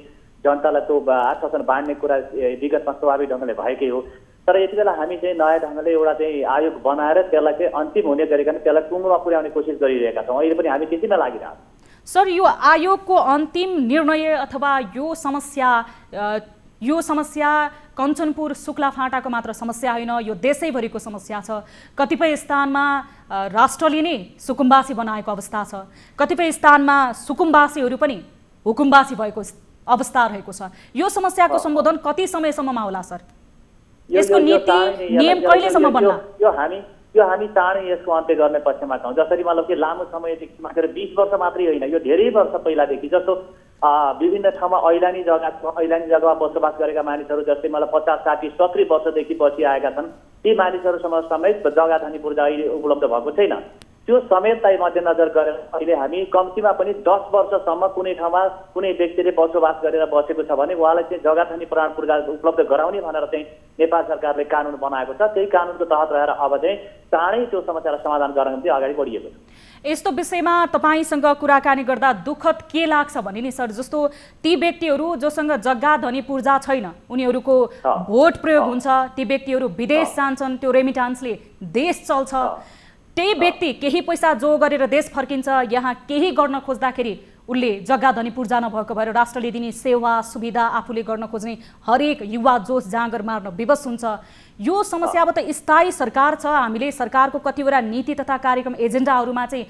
जनतालाई त्यो आश्वासन बाँड्ने कुरा विगतमा स्वाभाविक ढङ्गले भएकै हो। तर यति बेला हामी चाहिँ नयाँ ढङ्गले एउटा चाहिँ आयोग बनाएर त्यसलाई चाहिँ अन्तिम हुने गरिकन त्यसलाई टुङ्गोमा पुर्याउने कोसिस गरिरहेका छौँ। अहिले पनि हामी त्यसैमा लागिरहेको छौँ। सर, यो आयोगको अन्तिम निर्णय अथवा यो समस्या कञ्चनपुर शुक्ला फाँटाको मात्र समस्या होइन, यो देशैभरिको समस्या छ। कतिपय स्थानमा राष्ट्रले नै सुकुम्बासी बनाएको अवस्था छ, कतिपय स्थानमा सुकुम्बासीहरू पनि हुकुम्बासी भएको अवस्था रहेको छ। यो समस्याको सम्बोधन कति समयसम्ममा होला सर? यसको नीति नियम कहिलेसम्म बन्ला? यो हामी चाँडै यसको अन्त्य गर्ने पक्षमा छौँ। जसरी मतलब कि लामो समयदेखि मात्र 20 वर्ष मात्रै होइन, यो धेरै वर्ष पहिलादेखि जस्तो विभिन्न ठाउँमा ऐलानी जग्गामा बसोबास गरेका मानिसहरू जस्तै मलाई 50, 60, 70 वर्षदेखि पछि आएका छन्, ती मानिसहरूसम्म समेत जग्गा धनी पूर्जा अहिले उपलब्ध भएको छैन। त्यो समेतलाई मध्यनजर गरेर अहिले हामी कम्तीमा पनि 10 वर्षसम्म कुनै ठाउँमा कुनै व्यक्तिले बसोबास गरेर बसेको छ भने उहाँलाई चाहिँ जग्गा धनी प्रमाण पूर्जा उपलब्ध गराउने भनेर चाहिँ नेपाल सरकारले कानुन बनाएको छ। त्यही कानुनको तहत रहेर अब चाहिँ चाँडै त्यो समस्यालाई समाधान गर्न निम्ति अगाडि बढिएको छ। यस्तो विषयमा तपाईसँग कुराकानी गर्दा दुःखद के लाग्छ भने नि सर, जस्तो ती व्यक्तिहरू जोसँग जग्गा धनी पूर्जा छैन, उनीहरूको भोट प्रयोग हुन्छ, ती व्यक्तिहरू विदेश जान्छन्, त्यो रेमिटान्सले देश चल्छ, त्यही व्यक्ति केही पैसा जो गरेर देश फर्किन्छ, यहाँ केही गर्न खोज्दाखेरि उसले जग्गा धनी पूर्जा नभएको भएर राष्ट्रले दिने सेवा सुविधा आफूले गर्न खोज्ने हरेक युवा जोस जाँगर मार्न विवश हुन्छ। यो समस्या अब त स्थायी सरकार छ, हामीले सरकारको कतिवटा नीति तथा कार्यक्रम एजेन्डाहरूमा चाहिँ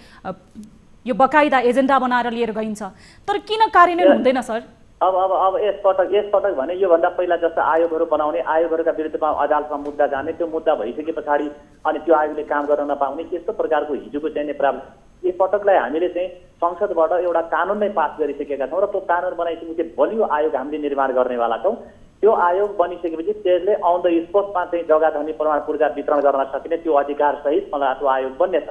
यो बकाइदा एजेन्डा बनाएर लिएर गइन्छ, तर किन कार्यान्वयन हुँदैन सर? अब यसपटक भने योभन्दा पहिला जस्तो आयोगहरू बनाउने, आयोगहरूका विरुद्धमा अदालतमा मुद्दा जाने, त्यो मुद्दा भइसके पछाडि अनि त्यो आयोगले काम गर्न नपाउने, त्यस्तो प्रकारको हिजोको चाहिँ प्रावधान यसपटकलाई हामीले चाहिँ संसदबाट एउटा कानुन नै पास गरिसकेका छौँ र त्यो कानुन बनाइसकेपछि बलियो आयोग हामीले निर्माण गर्नेवाला छौँ। त्यो आयोग बनिसकेपछि त्यसले अन द स्पोटमा चाहिँ जग्गा धनी प्रमाण पूर्जा वितरण गर्न सकिने त्यो अधिकार सहित मलाई त्यो आयोग बन्नेछ।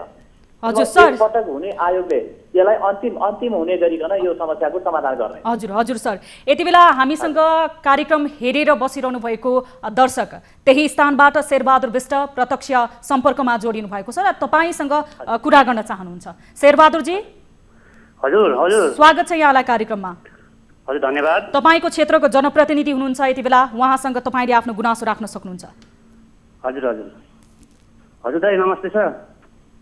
हजुर सर, पटक हुने आयोगले यसलाई अन्तिम हुने गरिकन यो समस्याको समाधान गर्ने। हजुर सर, यति बेला हामीसँग कार्यक्रम हेरेर बसिरहनु भएको दर्शक त्यही स्थानबाट शेरबहादुर विष्ट प्रत्यक्ष सम्पर्कमा जोडिनु भएको छ र तपाईँसँग कुरा गर्न चाहनुहुन्छ। शेरबहादुरजी हजुर हजुर स्वागत छ यहाँलाई कार्यक्रममा। हजुर धन्यवाद। तपाईँको क्षेत्रको जनप्रतिनिधि हुनुहुन्छ, यति बेला उहाँसँग तपाईँले आफ्नो गुनासो राख्न सक्नुहुन्छ। हजुर हजुर हजुर दाइ नमस्ते सर।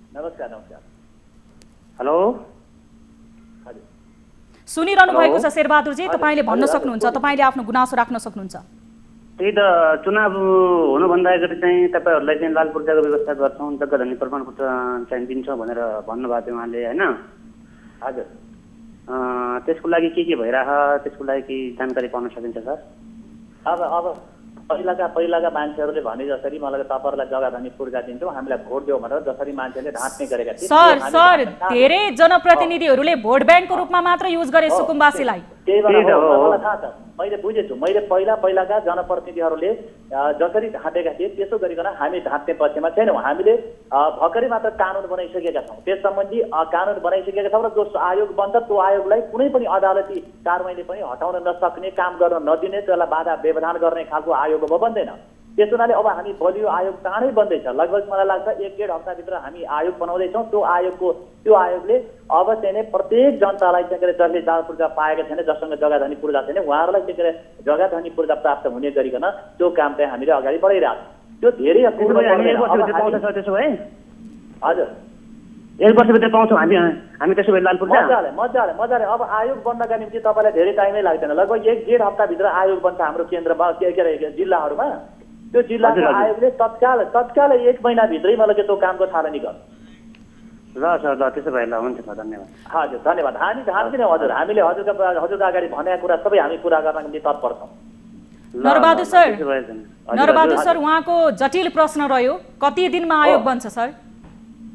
नमस्कार। हेलो सुनिरहनु भएको छ शेरबहादुरजी, तपाईँले भन्न सक्नुहुन्छ, तपाईँले आफ्नो गुनासो राख्न सक्नुहुन्छ। त्यही त चुनाव हुनुभन्दा अगाडि चाहिँ तपाईँहरूलाई चाहिँ लाल पूर्जाको व्यवस्था गर्छौँ, जग्गा धनी प्रमाण पत्र चाहिँ दिन्छौँ भनेर भन्नुभएको थियो उहाँले होइन? हजुर। त्यसको लागि के भइरह, त्यसको लागि के जानकारी पाउन सकिन्छ सर? अब पहिलाका मान्छेहरूले भने जसरी मलाई तपाईँहरूलाई जग्गा धनी पूर्जा दिन्छौँ, हामीलाई भोट देऊ भनेर जसरी मान्छेले ढाँट्ने गरेका थिए। सर धेरै जनप्रतिनिधिहरूले भोट ब्याङ्कको रूपमा मात्र युज गरे सुकुम्बासीलाई। त्यही भएर मलाई थाहा छ, मैले बुझेछु। मैले पहिलाका जनप्रतिनिधिहरूले जसरी ढाँटेका थिए त्यसो गरिकन हामी ढाँट्ने पक्षमा छैनौँ। हामीले भर्खरै मात्र कानुन बनाइसकेका छौँ, त्यस सम्बन्धी कानुन बनाइसकेका छौँ र जो आयोग बन्छ त्यो आयोगलाई कुनै पनि अदालती कारवाहीले पनि हटाउन नसक्ने, काम गर्न नदिने, त्यसलाई बाधा व्यवधान गर्ने खालको आयोग अब बन्दैन। त्यस हुनाले अब हामी बलियो आयोग चाँडै बन्दैछ। लगभग मलाई लाग्छ 1-1.5 हप्ताभित्र हामी आयोग बनाउँदैछौँ। त्यो आयोगले अब चाहिँ नै प्रत्येक जनतालाई चाहिँ जसले जग्गा पूर्जा पाएका छैन, जससँग जग्गा धनी पूर्जा छैन, उहाँहरूलाई चाहिँ जग्गा धनी पूर्जा प्राप्त हुने गरिकन त्यो काम चाहिँ हामीले अगाडि बढाइरहेको छौँ। त्यो धेरै त्यसो भए हजुर 1 वर्षभित्र पाउँछौँ हामी त्यसो भए लाल पूर्जा। मजाले। अब आयोग बन्नका निम्ति तपाईँलाई धेरै टाइमै लाग्दैन, लगभग 1-1.5 हप्ताभित्र आयोग बन्छ हाम्रो केन्द्रमा, के अरे जिल्लाहरूमा। त्यो जिल्लाको आयोगले तत्कालै 1 महिनाभित्रै मलाई त्यो कामको थालनी गर्छ। ल सर, ल त्यसो भए ल, हुन्छ सर, धन्यवाद। हजुर धन्यवाद। हामी ढाँट्दिनौँ हजुर, हामीले हजुरको अगाडि भनेका कुरा सबै हामी पुरा गर्नको निम्ति तत्पर छौँ। नरबहादुर सर, उहाँको जटिल प्रश्न रह्यो, कति दिनमा आयोग बन्छ सर?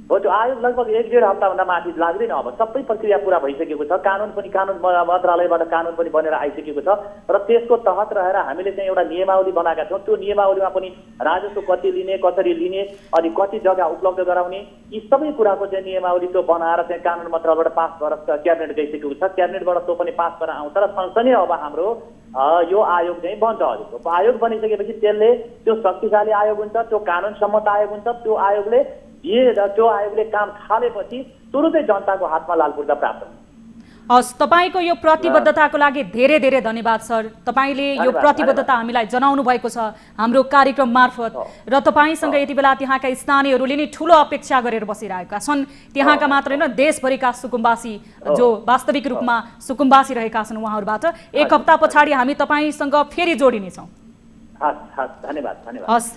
हो, त्यो आयोग लगभग 1-1.5 हप्ताभन्दा माथि लाग्दैन। अब सबै प्रक्रिया पुरा भइसकेको छ, कानुन मन्त्रालयबाट कानुन पनि बनेर आइसकेको छ र त्यसको तहत रहेर हामीले चाहिँ एउटा नियमावली बनाएका छौँ। त्यो नियमावलीमा पनि राजस्व कति लिने, कसरी लिने, अनि कति जग्गा उपलब्ध गराउने, यी सबै कुराको चाहिँ नियमावली त्यो बनाएर चाहिँ कानुन मन्त्रालयबाट पास भएर क्याबिनेट गइसकेको छ। क्याबिनेटबाट त्यो पनि पास भएर आउँछ र सँगसँगै अब हाम्रो यो आयोग चाहिँ बन्छ। हजुर, आयोग बनिसकेपछि त्यसले त्यो शक्तिशाली आयोग हुन्छ, त्यो कानुन सम्मत आयोग हुन्छ। त्यो आयोगले काम थालेपछि तुरुन्तै जनताको हातमा लाल पूर्जा प्राप्त हुन्छ। हस्, तपाईँको यो प्रतिबद्धताको लागि धेरै धेरै धन्यवाद सर। तपाईँले यो प्रतिबद्धता हामीलाई जनाउनु भएको छ हाम्रो कार्यक्रम मार्फत र तपाईँसँग यति बेला त्यहाँका स्थानीयहरूले नै ठुलो अपेक्षा गरेर बसिरहेका छन्। त्यहाँका मात्र होइन, देशभरिका सुकुम्बासी जो वास्तविक रूपमा सुकुम्बासी रहेका छन् उहाँहरूबाट 1 हप्ता पछाडि हामी तपाईँसँग फेरि जोडिनेछौँ। हस्,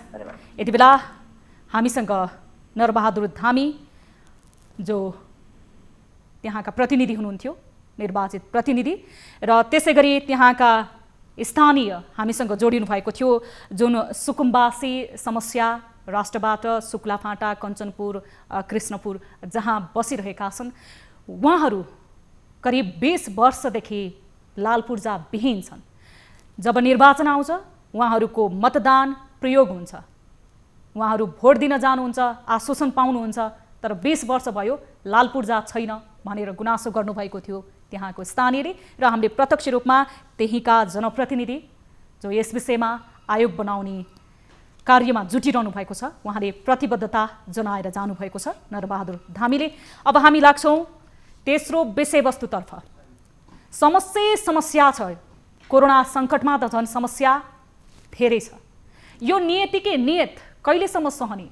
यति बेला हामीसँग नरबहादुर धामी जो त्यहाँका प्रतिनिधि हुनुहुन्थ्यो, निर्वाचित प्रतिनिधि, र त्यसै गरी त्यहाँका स्थानीय हामीसँग जोडिनु भएको थियो, जुन सुकुम्बासी समस्या राष्ट्रबाट सुक्लाफाँटा, कञ्चनपुर, कृष्णपुर जहाँ बसिरहेका छन्, उहाँहरू करिब 20 वर्षदेखि लाल पूर्जा विहीन छन्। जब निर्वाचन आउँछ उहाँहरूको मतदान प्रयोग हुन्छ, उहाँहरू भोट दिन जानुहुन्छ, आश्वासन पाउनुहुन्छ, तर 20 वर्ष भयो लाल पूर्जा छैन भनेर गुनासो गर्नुभएको थियो त्यहाँको स्थानीयले र हामीले प्रत्यक्ष रूपमा त्यहीका जनप्रतिनिधि जो यस विषयमा आयोग बनाउने कार्यमा जुटिरहनु भएको छ उहाँले प्रतिबद्धता जनाएर जानुभएको छ नरबहादुर धामीले। अब हामी लाग्छौँ तेस्रो विषयवस्तुतर्फ। समस्या छ, कोरोना सङ्कटमा त झन् समस्या धेरै छ। यो नियतिकै नियत कहिलेसम्म सहने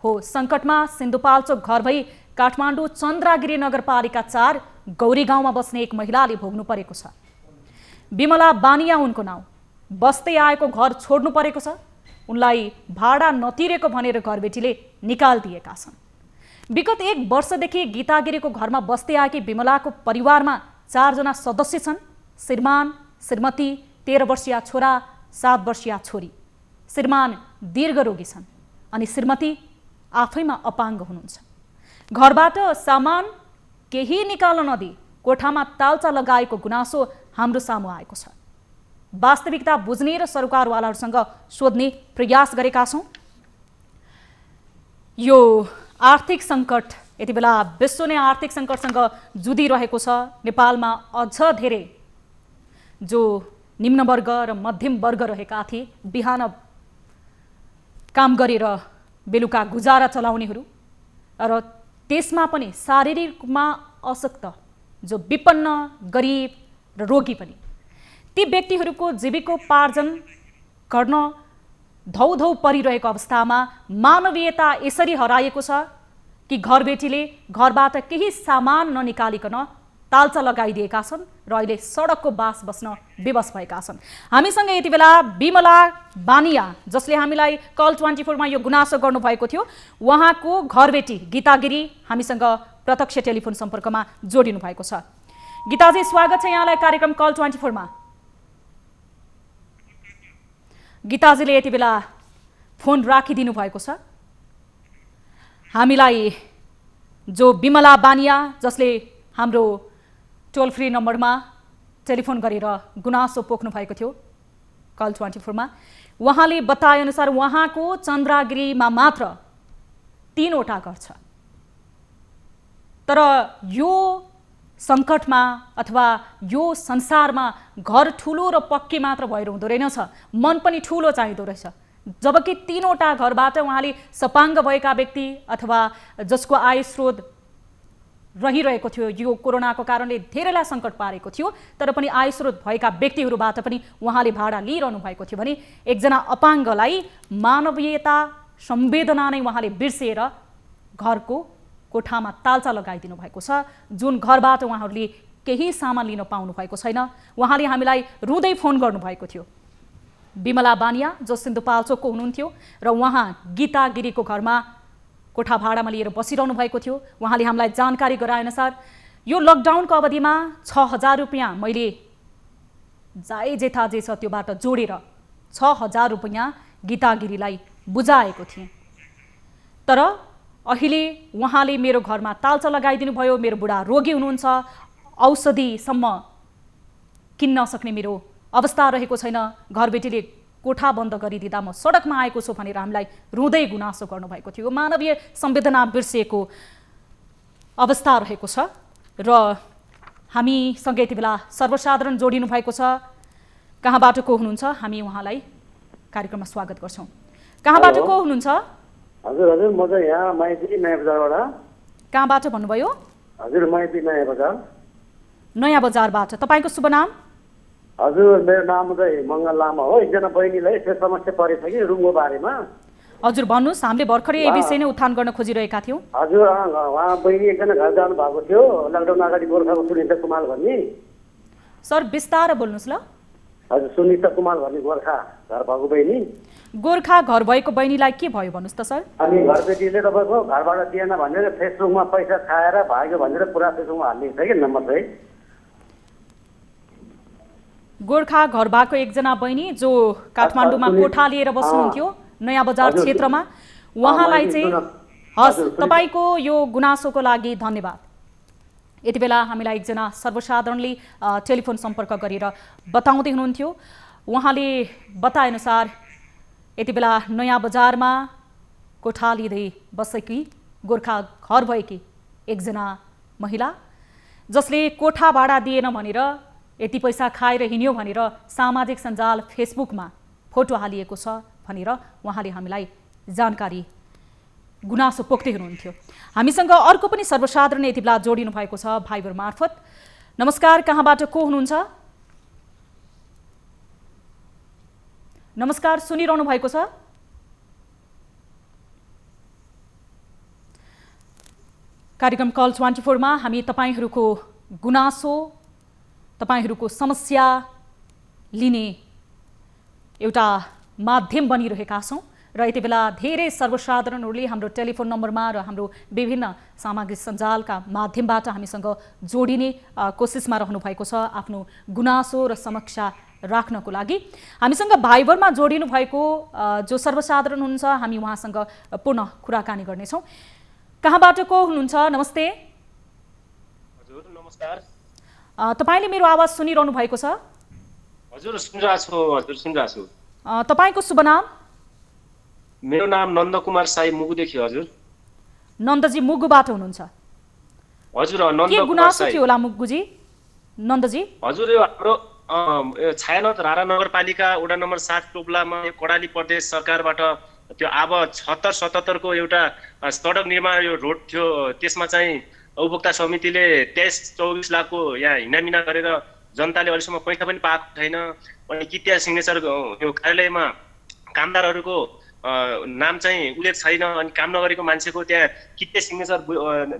हो? सङ्कटमा सिन्धुपाल्चोक घर भई काठमाडौँ चन्द्रागिरी नगरपालिका 4 गौरी गाउँमा बस्ने एक महिलाले भोग्नु परेको छ। बिमला बानिया उनको नाउँ। बस्दै आएको घर छोड्नु परेको छ। उनलाई भाडा नतिरेको भनेर घरबेटीले निकालिदिएका छन्। विगत 1 वर्षदेखि गीतागिरीको घरमा बस्दै आएकी बिमलाको परिवारमा 4 जना सदस्य छन्। श्रीमान, श्रीमती, 13 वर्षीय छोरा, 7 वर्षीय छोरी। श्रीमान दीर्घ रोगी छन् अनि श्रीमती आफैमा अपाङ्ग हुनुहुन्छ। घरबाट सामान केही निकाल्न नदिई कोठामा तालचा लगाएको गुनासो हाम्रो सामु आएको छ। वास्तविकता बुझ्ने र सरकारवालाहरूसँग सोध्ने प्रयास गरेका छौँ। यो आर्थिक सङ्कट यति बेला विश्व नै आर्थिक सङ्कटसँग जुधिरहेको छ। नेपालमा अझ धेरै जो निम्न वर्ग र मध्यम वर्ग रहेका थिए, बिहान काम गरेर बेलुका गुजारा चलाउनेहरू र त्यसमा पनि शारीरिकमा अशक्त जो विपन्न, गरिब र रोगी पनि, ती व्यक्तिहरूको जीविकोपार्जन गर्न धौधौ परिरहेको अवस्थामा मानवीयता यसरी हराएको छ कि घरबेटीले घरबाट केही सामान ननिकालिकन तालचा लगाइदिएका छन् र अहिले सडकको बास बस्न विवश भएका छन्। हामीसँग यति बेला बिमला बानिया, जसले हामीलाई कल 24 मा यो गुनासो गर्नुभएको थियो, उहाँको घरबेटी गीतागिरी हामीसँग प्रत्यक्ष टेलिफोन सम्पर्कमा जोडिनु भएको छ। गीताजी, स्वागत छ यहाँलाई कार्यक्रम कल 24 मा। गीताजीले यति बेला फोन राखिदिनु भएको छ। हामीलाई जो बिमला बानिया, जसले हाम्रो टोल फ्री नम्बरमा टेलिफोन गरेर गुनासो पोख्नु भएको थियो कल 24 मा, उहाँले बताएअनुसार उहाँको चन्द्रागिरीमा मात्र 3वटा घर छ। तर यो सङ्कटमा अथवा यो संसारमा घर ठुलो र पक्की मात्र भएर हुँदो रहेनछ, मन पनि ठुलो चाहिँदो रहेछ। जबकि 3वटा घरबाट उहाँले सपाङ्ग भएका व्यक्ति अथवा जसको आय स्रोत रहिरहेको थियो, यो कोरोनाको कारणले धेरैलाई सङ्कट पारेको थियो, तर पनि आय स्रोत भएका व्यक्तिहरूबाट पनि उहाँले भाडा लिइरहनु भएको थियो भने एकजना अपाङ्गलाई मानवीयता, संवेदना नै उहाँले बिर्सिएर घरको कोठामा तालचा लगाइदिनु भएको छ, जुन घरबाट उहाँहरूले केही सामान लिन पाउनु भएको छैन। उहाँले हामीलाई रुँदै फोन गर्नुभएको थियो। बिमला बानिया जो सिन्धुपाल्चोकको हुनुहुन्थ्यो र उहाँ गीतागिरीको घरमा कोठा भाडामा लिएर बसिरहनु भएको थियो। उहाँले हामीलाई जानकारी गराएअनुसार यो लकडाउनको अवधिमा 6000 रुपियाँ मैले जाए जेथा जे छ त्योबाट जोडेर 6000 रुपियाँ गीतागिरीलाई बुझाएको थिएँ। तर अहिले उहाँले मेरो घरमा तालचा लगाइदिनु भयो। मेरो बुढा रोगी हुनुहुन्छ, औषधिसम्म किन्न सक्ने मेरो अवस्था रहेको छैन। घरबेटीले कोठा बन्द गरिदिँदा म सडकमा आएको छु भनेर हामीलाई रुँदै गुनासो गर्नुभएको थियो। मानवीय संवेदना बिर्सिएको अवस्था रहेको छ र हामीसँग यति बेला सर्वसाधारण जोडिनु भएको छ। कहाँबाट को हुनुहुन्छ? हामी उहाँलाई कार्यक्रममा स्वागत गर्छौँ। कहाँबाट को हुनुहुन्छ? हजुर हजुर, म चाहिँ यहाँ माइती नयाँ बजारबाट। कहाँबाट भन्नुभयो? हजुर, माइती नयाँ बजार। नयाँ बजारबाट। तपाईँको शुभ नाम? हजुर, मेरो नाम चाहिँ मङ्गल लामा हो। एकजना बहिनीलाई यस्तो समस्या परेछ कि रुमको बारेमा। हजुर भन्नुहोस्, हामीले भर्खरै यो विषय नै उत्थान गर्न खोजिरहेका थियौँ। हजुर, उहाँ बहिनी एकजना घर जानु भएको थियो, लकडाउन अगाडि गोर्खाको सुनिता कुमार भन्ने। सर बिस्तार बोल्नुहोस् ल। हजुर, सुनिता कुमार भन्ने गोर्खा घर भएको बहिनी। गोर्खा घर भएको बहिनीलाई के भयो भन्नुहोस् त सर? अनि घरबेटीले तपाईँको घरबाट दिएन भनेर फेसबुकमा पैसा खाएर भाग्यो भनेर पुरा फेसबुकमा हालिदिएको छ कि नम्बर चाहिँ। गोर्खा घर भएको एकजना बहिनी जो काठमाडौँमा कोठा लिएर बस्नुहुन्थ्यो नयाँ बजार क्षेत्रमा, उहाँलाई चाहिँ हस्, तपाईँको यो गुनासोको लागि धन्यवाद। यति बेला हामीलाई एकजना सर्वसाधारणले टेलिफोन सम्पर्क गरेर बताउँदै हुनुहुन्थ्यो। उहाँले बताएअनुसार यति बेला नयाँ बजारमा कोठा लिँदै बसेकी गोर्खा घर भएकी एकजना महिला जसले कोठा भाडा दिएन भनेर यति पैसा खाएर हिँड्यो भनेर सामाजिक सञ्जाल फेसबुकमा फोटो हालिएको छ भनेर उहाँले हामीलाई जानकारी गुनासो पोख्दै हुनुहुन्थ्यो। हामीसँग अर्को पनि सर्वसाधारण यति बेला जोडिनु भएको छ भाइबर मार्फत। नमस्कार, कहाँबाट को हुनुहुन्छ? नमस्कार, सुनिरहनु भएको छ? कार्यक्रम कल 24 मा हामी तपाईहरूको गुनासो, तपाईहरूको समस्या लिने एउटा माध्यम बनिरहेका छौं र यति बेला धेरै सर्वसाधारणहरूले हाम्रो टेलिफोन नम्बरमा र हाम्रो विभिन्न सामाजिक सञ्जालका माध्यमबाट हामीसँग जोडिने कोसिसमा रहनु भएको छ आफ्नो गुनासो र समस्या राख्नको लागि। हामीसँग भाइबरमा जोडिनु भएको जो सर्वसाधारण हुनुहुन्छ हामी उहाँसँग पुनः कुराकानी गर्नेछौँ। कहाँबाट को हुनुहुन्छ? नमस्ते। हजुर नमस्कार। तपाईले मेरो आवाज सुनिरहनु भएको छ? हजुर सुनिरहेको छु। हजुर सुनिरहेको छु। तपाईको शुभ नाम? मेरो नाम नन्दकुमार साई मुगुदेखि। हजुर नन्दजी मुगुबाट हुनुहुन्छ? हजुर नन्दकुमार साई। के गुनासो थियो होला मुगुजी? नन्दजी हजुर यो हाम्रो छायानौत रारा नगरपालिका वडा नम्बर 7 टोप्लामा कडाली प्रदेश सरकारबाट त्यो अब 76-77 को एउटा सडक निर्माण यो रोड थियो। त्यसमा चाहिँ उपभोक्ता समितिले 23-24 लाखको यहाँ हिनामिना गरेर जनताले अहिलेसम्म पैसा पनि पाएको छैन। अनि कित्या सिग्नेचर यो कार्यालयमा कामदारहरूको नाम चाहिँ उल्लेख छैन। अनि काम नगरेको मान्छेको त्यहाँ कित्या सिग्नेचर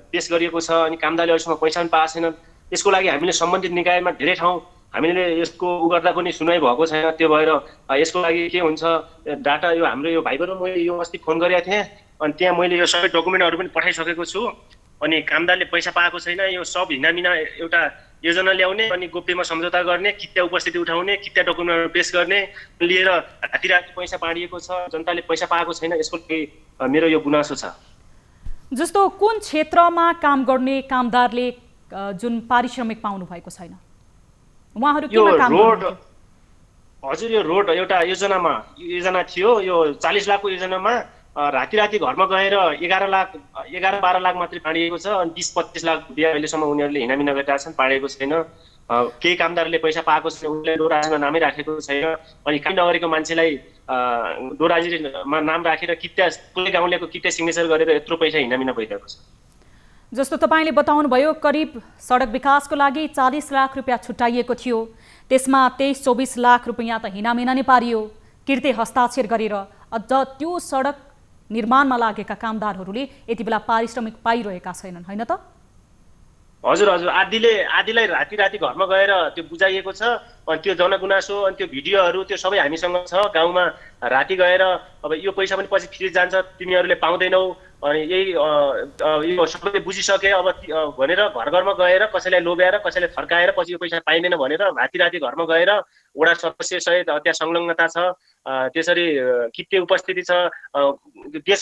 पेश गरिएको छ। अनि कामदारले अहिलेसम्म पैसा पनि पाएको छैन। त्यसको लागि हामीले सम्बन्धित निकायमा धेरै ठाउँ हामीले यसको गर्दा पनि सुनाइ भएको छैन। त्यो भएर यसको लागि के हुन्छ डाटा यो हाम्रो यो भाइबरमा मैले यो अस्ति फोन गरेको थिएँ। अनि त्यहाँ मैले यो सबै डकुमेन्टहरू पनि पठाइसकेको छु। अनि कामदारले पैसा पाएको छैन। यो सब हिनामिना एउटा योजना ल्याउने अनि गोप्यमा सम्झौता गर्ने, कित्या उपस्थिति उठाउने, कित्या डकुमेन्टहरू पेश गर्ने लिएर राति पैसा बाँडिएको छ। जनताले पैसा पाएको छैन। यसको लागि मेरो यो गुनासो छ। जस्तो कुन क्षेत्रमा काम गर्ने कामदारले जुन पारिश्रमिक पाउनु भएको छैन उहाँहरू केमा काम गर्नुहुन्छ? हजुर यो रोड एउटा योजना थियो। यो 40 लाखको योजनामा राति घरमा गएर 11-12 लाख मात्रै बाँडिएको छ। अनि 20-25 लाख रुपियाँ अहिलेसम्म उनीहरूले हिनामिना गरिरहेका छन्, बाँडेको छैन। केही कामदारले पैसा पाएको छैन, उनीहरूले डोराजीमा नामै राखेको छैन। अनि काम नगरेको मान्छेलाई डोराजीमा नाम राखेर कित्या कुनै गाउँलेको कित्या सिग्नेचर गरेर यत्रो पैसा हिनामिना भइरहेको छ। जस्तो तपाईले बताउनु भयो करिब सडक विकासको लागि 40 लाख रुपियाँ छुट्याइएको थियो। त्यसमा 23-24 लाख रुपियाँ त हिनामिना नै पारियो किर्ते हस्ताक्षर गरेर। अझ त्यो सडक निर्माणमा लागेका कामदारहरूले यति बेला पारिश्रमिक पाइरहेका छैनन्, होइन त? हजुर आदिलाई राति घरमा गएर त्यो बुझाइएको छ। अनि त्यो जनगुनासो अनि त्यो भिडियोहरू त्यो सबै हामीसँग छ। गाउँमा राति गएर अब यो पैसा पनि पछि फिर्ती जान्छ, तिमीहरूले पाउँदैनौ, अनि यही यो सबैले बुझिसके अब भनेर घरमा गएर कसैलाई लोभ्याएर कसैलाई फर्काएर पछि यो पैसा पाइँदैन भनेर राति घरमा गएर वडा सदस्य सहित त्यहाँ संलग्नता छ। त्यसरी कित्ते उपस्थिति छ। देश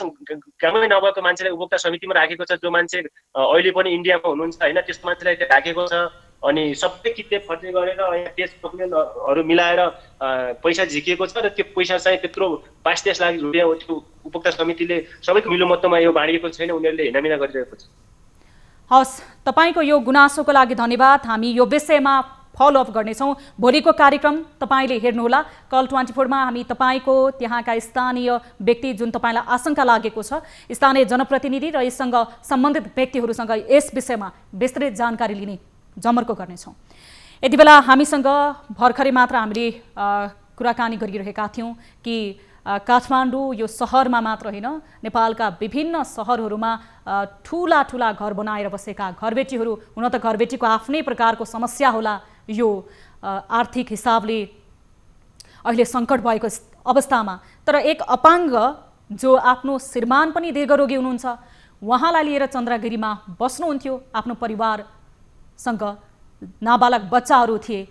गाउँमै नभएको मान्छेलाई उपभोक्ता समितिमा राखेको छ। जो मान्छे अहिले पनि इन्डियामा हुनुहुन्छ होइन, त्यस्तो मान्छेलाई त्यहाँ राखेको छ। अनि सबै कित्ते फर्ती गरेर यहाँ टेस्ट डकुमेन्टहरू मिलाएर पैसा झिकिएको छ। र त्यो पैसा चाहिँ त्यत्रो 22-23 लाख रुपियाँ त्यो उपभोक्ता समितिले सबैको मिलोमत्तमा यो बाँडिएको छैन, उनीहरूले हिनामिना गरिरहेको छ। हस्, तपाईको यो गुनासोको लागि धन्यवाद। हामी यो विषयमा फलोअप गर्नेछौँ। भोलिको कार्यक्रम तपाईले हेर्नुहोला। कल 24 मा हामी तपाईको त्यहाँका स्थानीय व्यक्ति जुन तपाईलाई आशंका लागेको छ, स्थानीय जनप्रतिनिधि र यससँग सम्बन्धित व्यक्तिहरूसँग यस विषयमा विस्तृत जानकारी लिने जमर्को गर्नेछौँ। यति बेला हामीसँग भर्खरै मात्र हामीले कुराकानी गरिरहेका थियौँ कि काठमाडौँ यो सहरमा मात्र होइन, नेपालका विभिन्न सहरहरूमा ठुला घर बनाएर बसेका घरबेटीहरू, हुन त घरबेटीको आफ्नै प्रकारको समस्या होला। यो आर्थिक हिसाबले अहिले सङ्कट भएको अवस्थामा तर एक अपाङ्ग जो आफ्नो श्रीमान पनि दीर्घरोगी हुनुहुन्छ, उहाँलाई लिएर चन्द्रगिरीमा बस्नुहुन्थ्यो। आफ्नो परिवारसँग नाबालक बच्चाहरू थिए।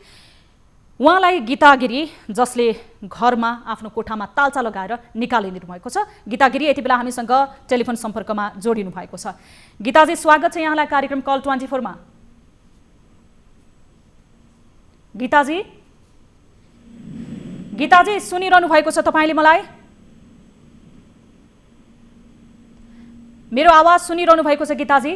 उहाँलाई गीतागिरी जसले घरमा आफ्नो कोठामा तालचा लगाएर निकालिदिनु भएको छ। गीतागिरी यति बेला हामीसँग टेलिफोन सम्पर्कमा जोडिनु भएको छ। गीताजी, स्वागत छ यहाँलाई कार्यक्रम कल 24 मा। गीताजी सुनिरहनु भएको छ तपाईले मलाई? मेरो आवाज सुनिरहनु भएको छ गीताजी?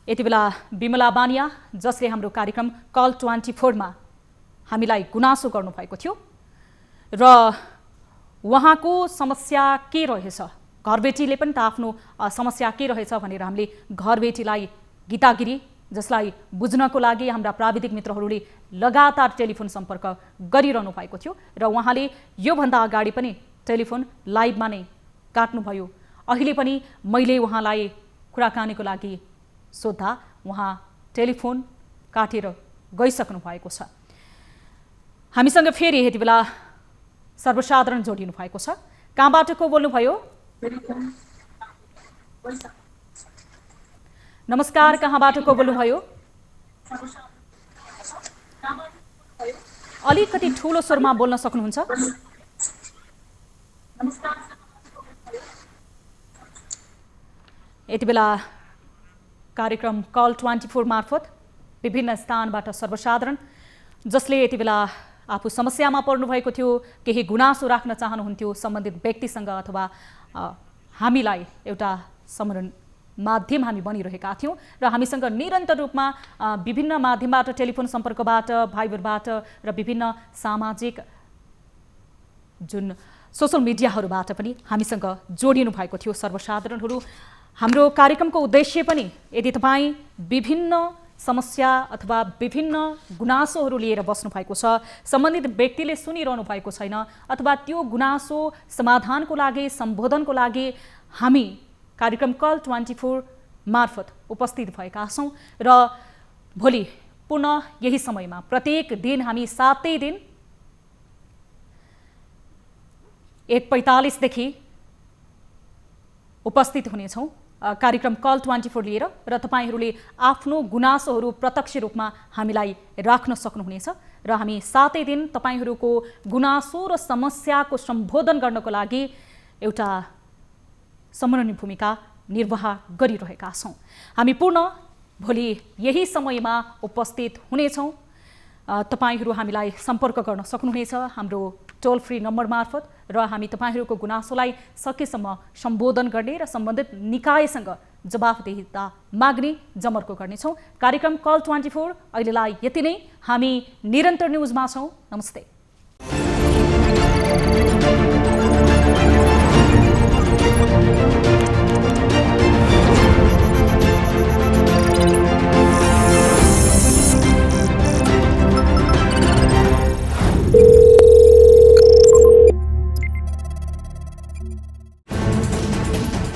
यति बेला विमला बानिया जसले हाम्रो कार्यक्रम कल 24 मा हामीलाई गुनासो गर्नुभएको थियो र उहाँको समस्या के रहेछ, घरबेटीले पनि त आफ्नो समस्या के रहेछ भनेर हामीले घरबेटीलाई गीतागिरी जसलाई बुझ्नको लागि हाम्रा प्राविधिक मित्रहरूले लगातार टेलिफोन सम्पर्क गरिरहनु भएको थियो र उहाँले योभन्दा अगाडि पनि टेलिफोन लाइभमा नै काट्नुभयो। अहिले पनि मैले उहाँलाई कुराकानीको लागि सोद्धा उहाँ टेलिफोन काटेर गइसक्नु भएको छ। हामीसँग फेरि यति बेला सर्वसाधारण जोडिनु भएको छ। कहाँबाट को बोल्नुभयो? नमस्कार, कहाँबाट को बोल्नुभयो? अलिकति ठुलो स्वरमा बोल्न सक्नुहुन्छ? यति बेला कार्यक्रम कल 24 मार्फत विभिन्न स्थानबाट सर्वसाधारण जसले यति बेला आफू समस्यामा पर्नु भएको थियो, केही गुनासो राख्न चाहनुहुन्थ्यो सम्बन्धित व्यक्तिसँग अथवा हामीलाई एउटा समरण माध्यम हामी बनिरहेका थियौँ र हामीसँग निरन्तर रूपमा विभिन्न माध्यमबाट टेलिफोन सम्पर्कबाट भाइबरबाट र विभिन्न सामाजिक जुन सोसल मिडियाहरूबाट पनि हामीसँग जोडिनु भएको थियो सर्वसाधारणहरू। हाम्रो कार्यक्रमको उद्देश्य पनि यदि तपाईँ विभिन्न समस्या अथवा विभिन्न गुनासोहरू लिएर बस्नु भएको छ, सम्बन्धित व्यक्तिले सुनिरहनु भएको छैन अथवा त्यो गुनासो समाधानको लागि सम्बोधनको लागि हामी कार्यक्रम कल 24 मार्फत उपस्थित भएका छौँ र भोलि पुनः यही समयमा प्रत्येक दिन हामी 7 दिन 1:45 देखि उपस्थित हुनेछौँ कार्यक्रम कल 24 लिएर र तपाईहरूले आफ्नो गुनासोहरू प्रत्यक्ष रूपमा हामीलाई राख्न सक्नुहुनेछ र हामी 7 दिन तपाईहरूको गुनासो र समस्याको सम्बोधन गर्नको लागि एउटा समन्वय भूमिका निर्वाह गरिरहेका छौँ। हामी पुनः भोलि यही समयमा उपस्थित हुनेछौँ। तपाईहरू हामीलाई सम्पर्क गर्न सक्नुहुनेछ हाम्रो टोल फ्री नम्बर मार्फत र हामी तपाईहरूको गुनासोलाई सकेसम्म सम्बोधन गर्ने र सम्बन्धित निकायसँग जवाफदेहिता माग्ने जमर्को गर्नेछौँ। कार्यक्रम कल 24 अहिलेलाई यति नै। हामी निरन्तर न्युजमा छौँ। नमस्ते।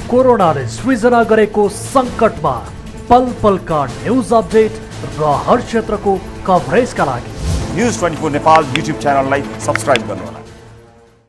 कोरोनाले सृजना गरेको सङ्कटमा पल पलका न्युज अपडेट र हर क्षेत्रको कभरेजका लागि न्युज 24 नेपाल युट्युब च्यानललाई सब्स्क्राइब गर्नुहोला।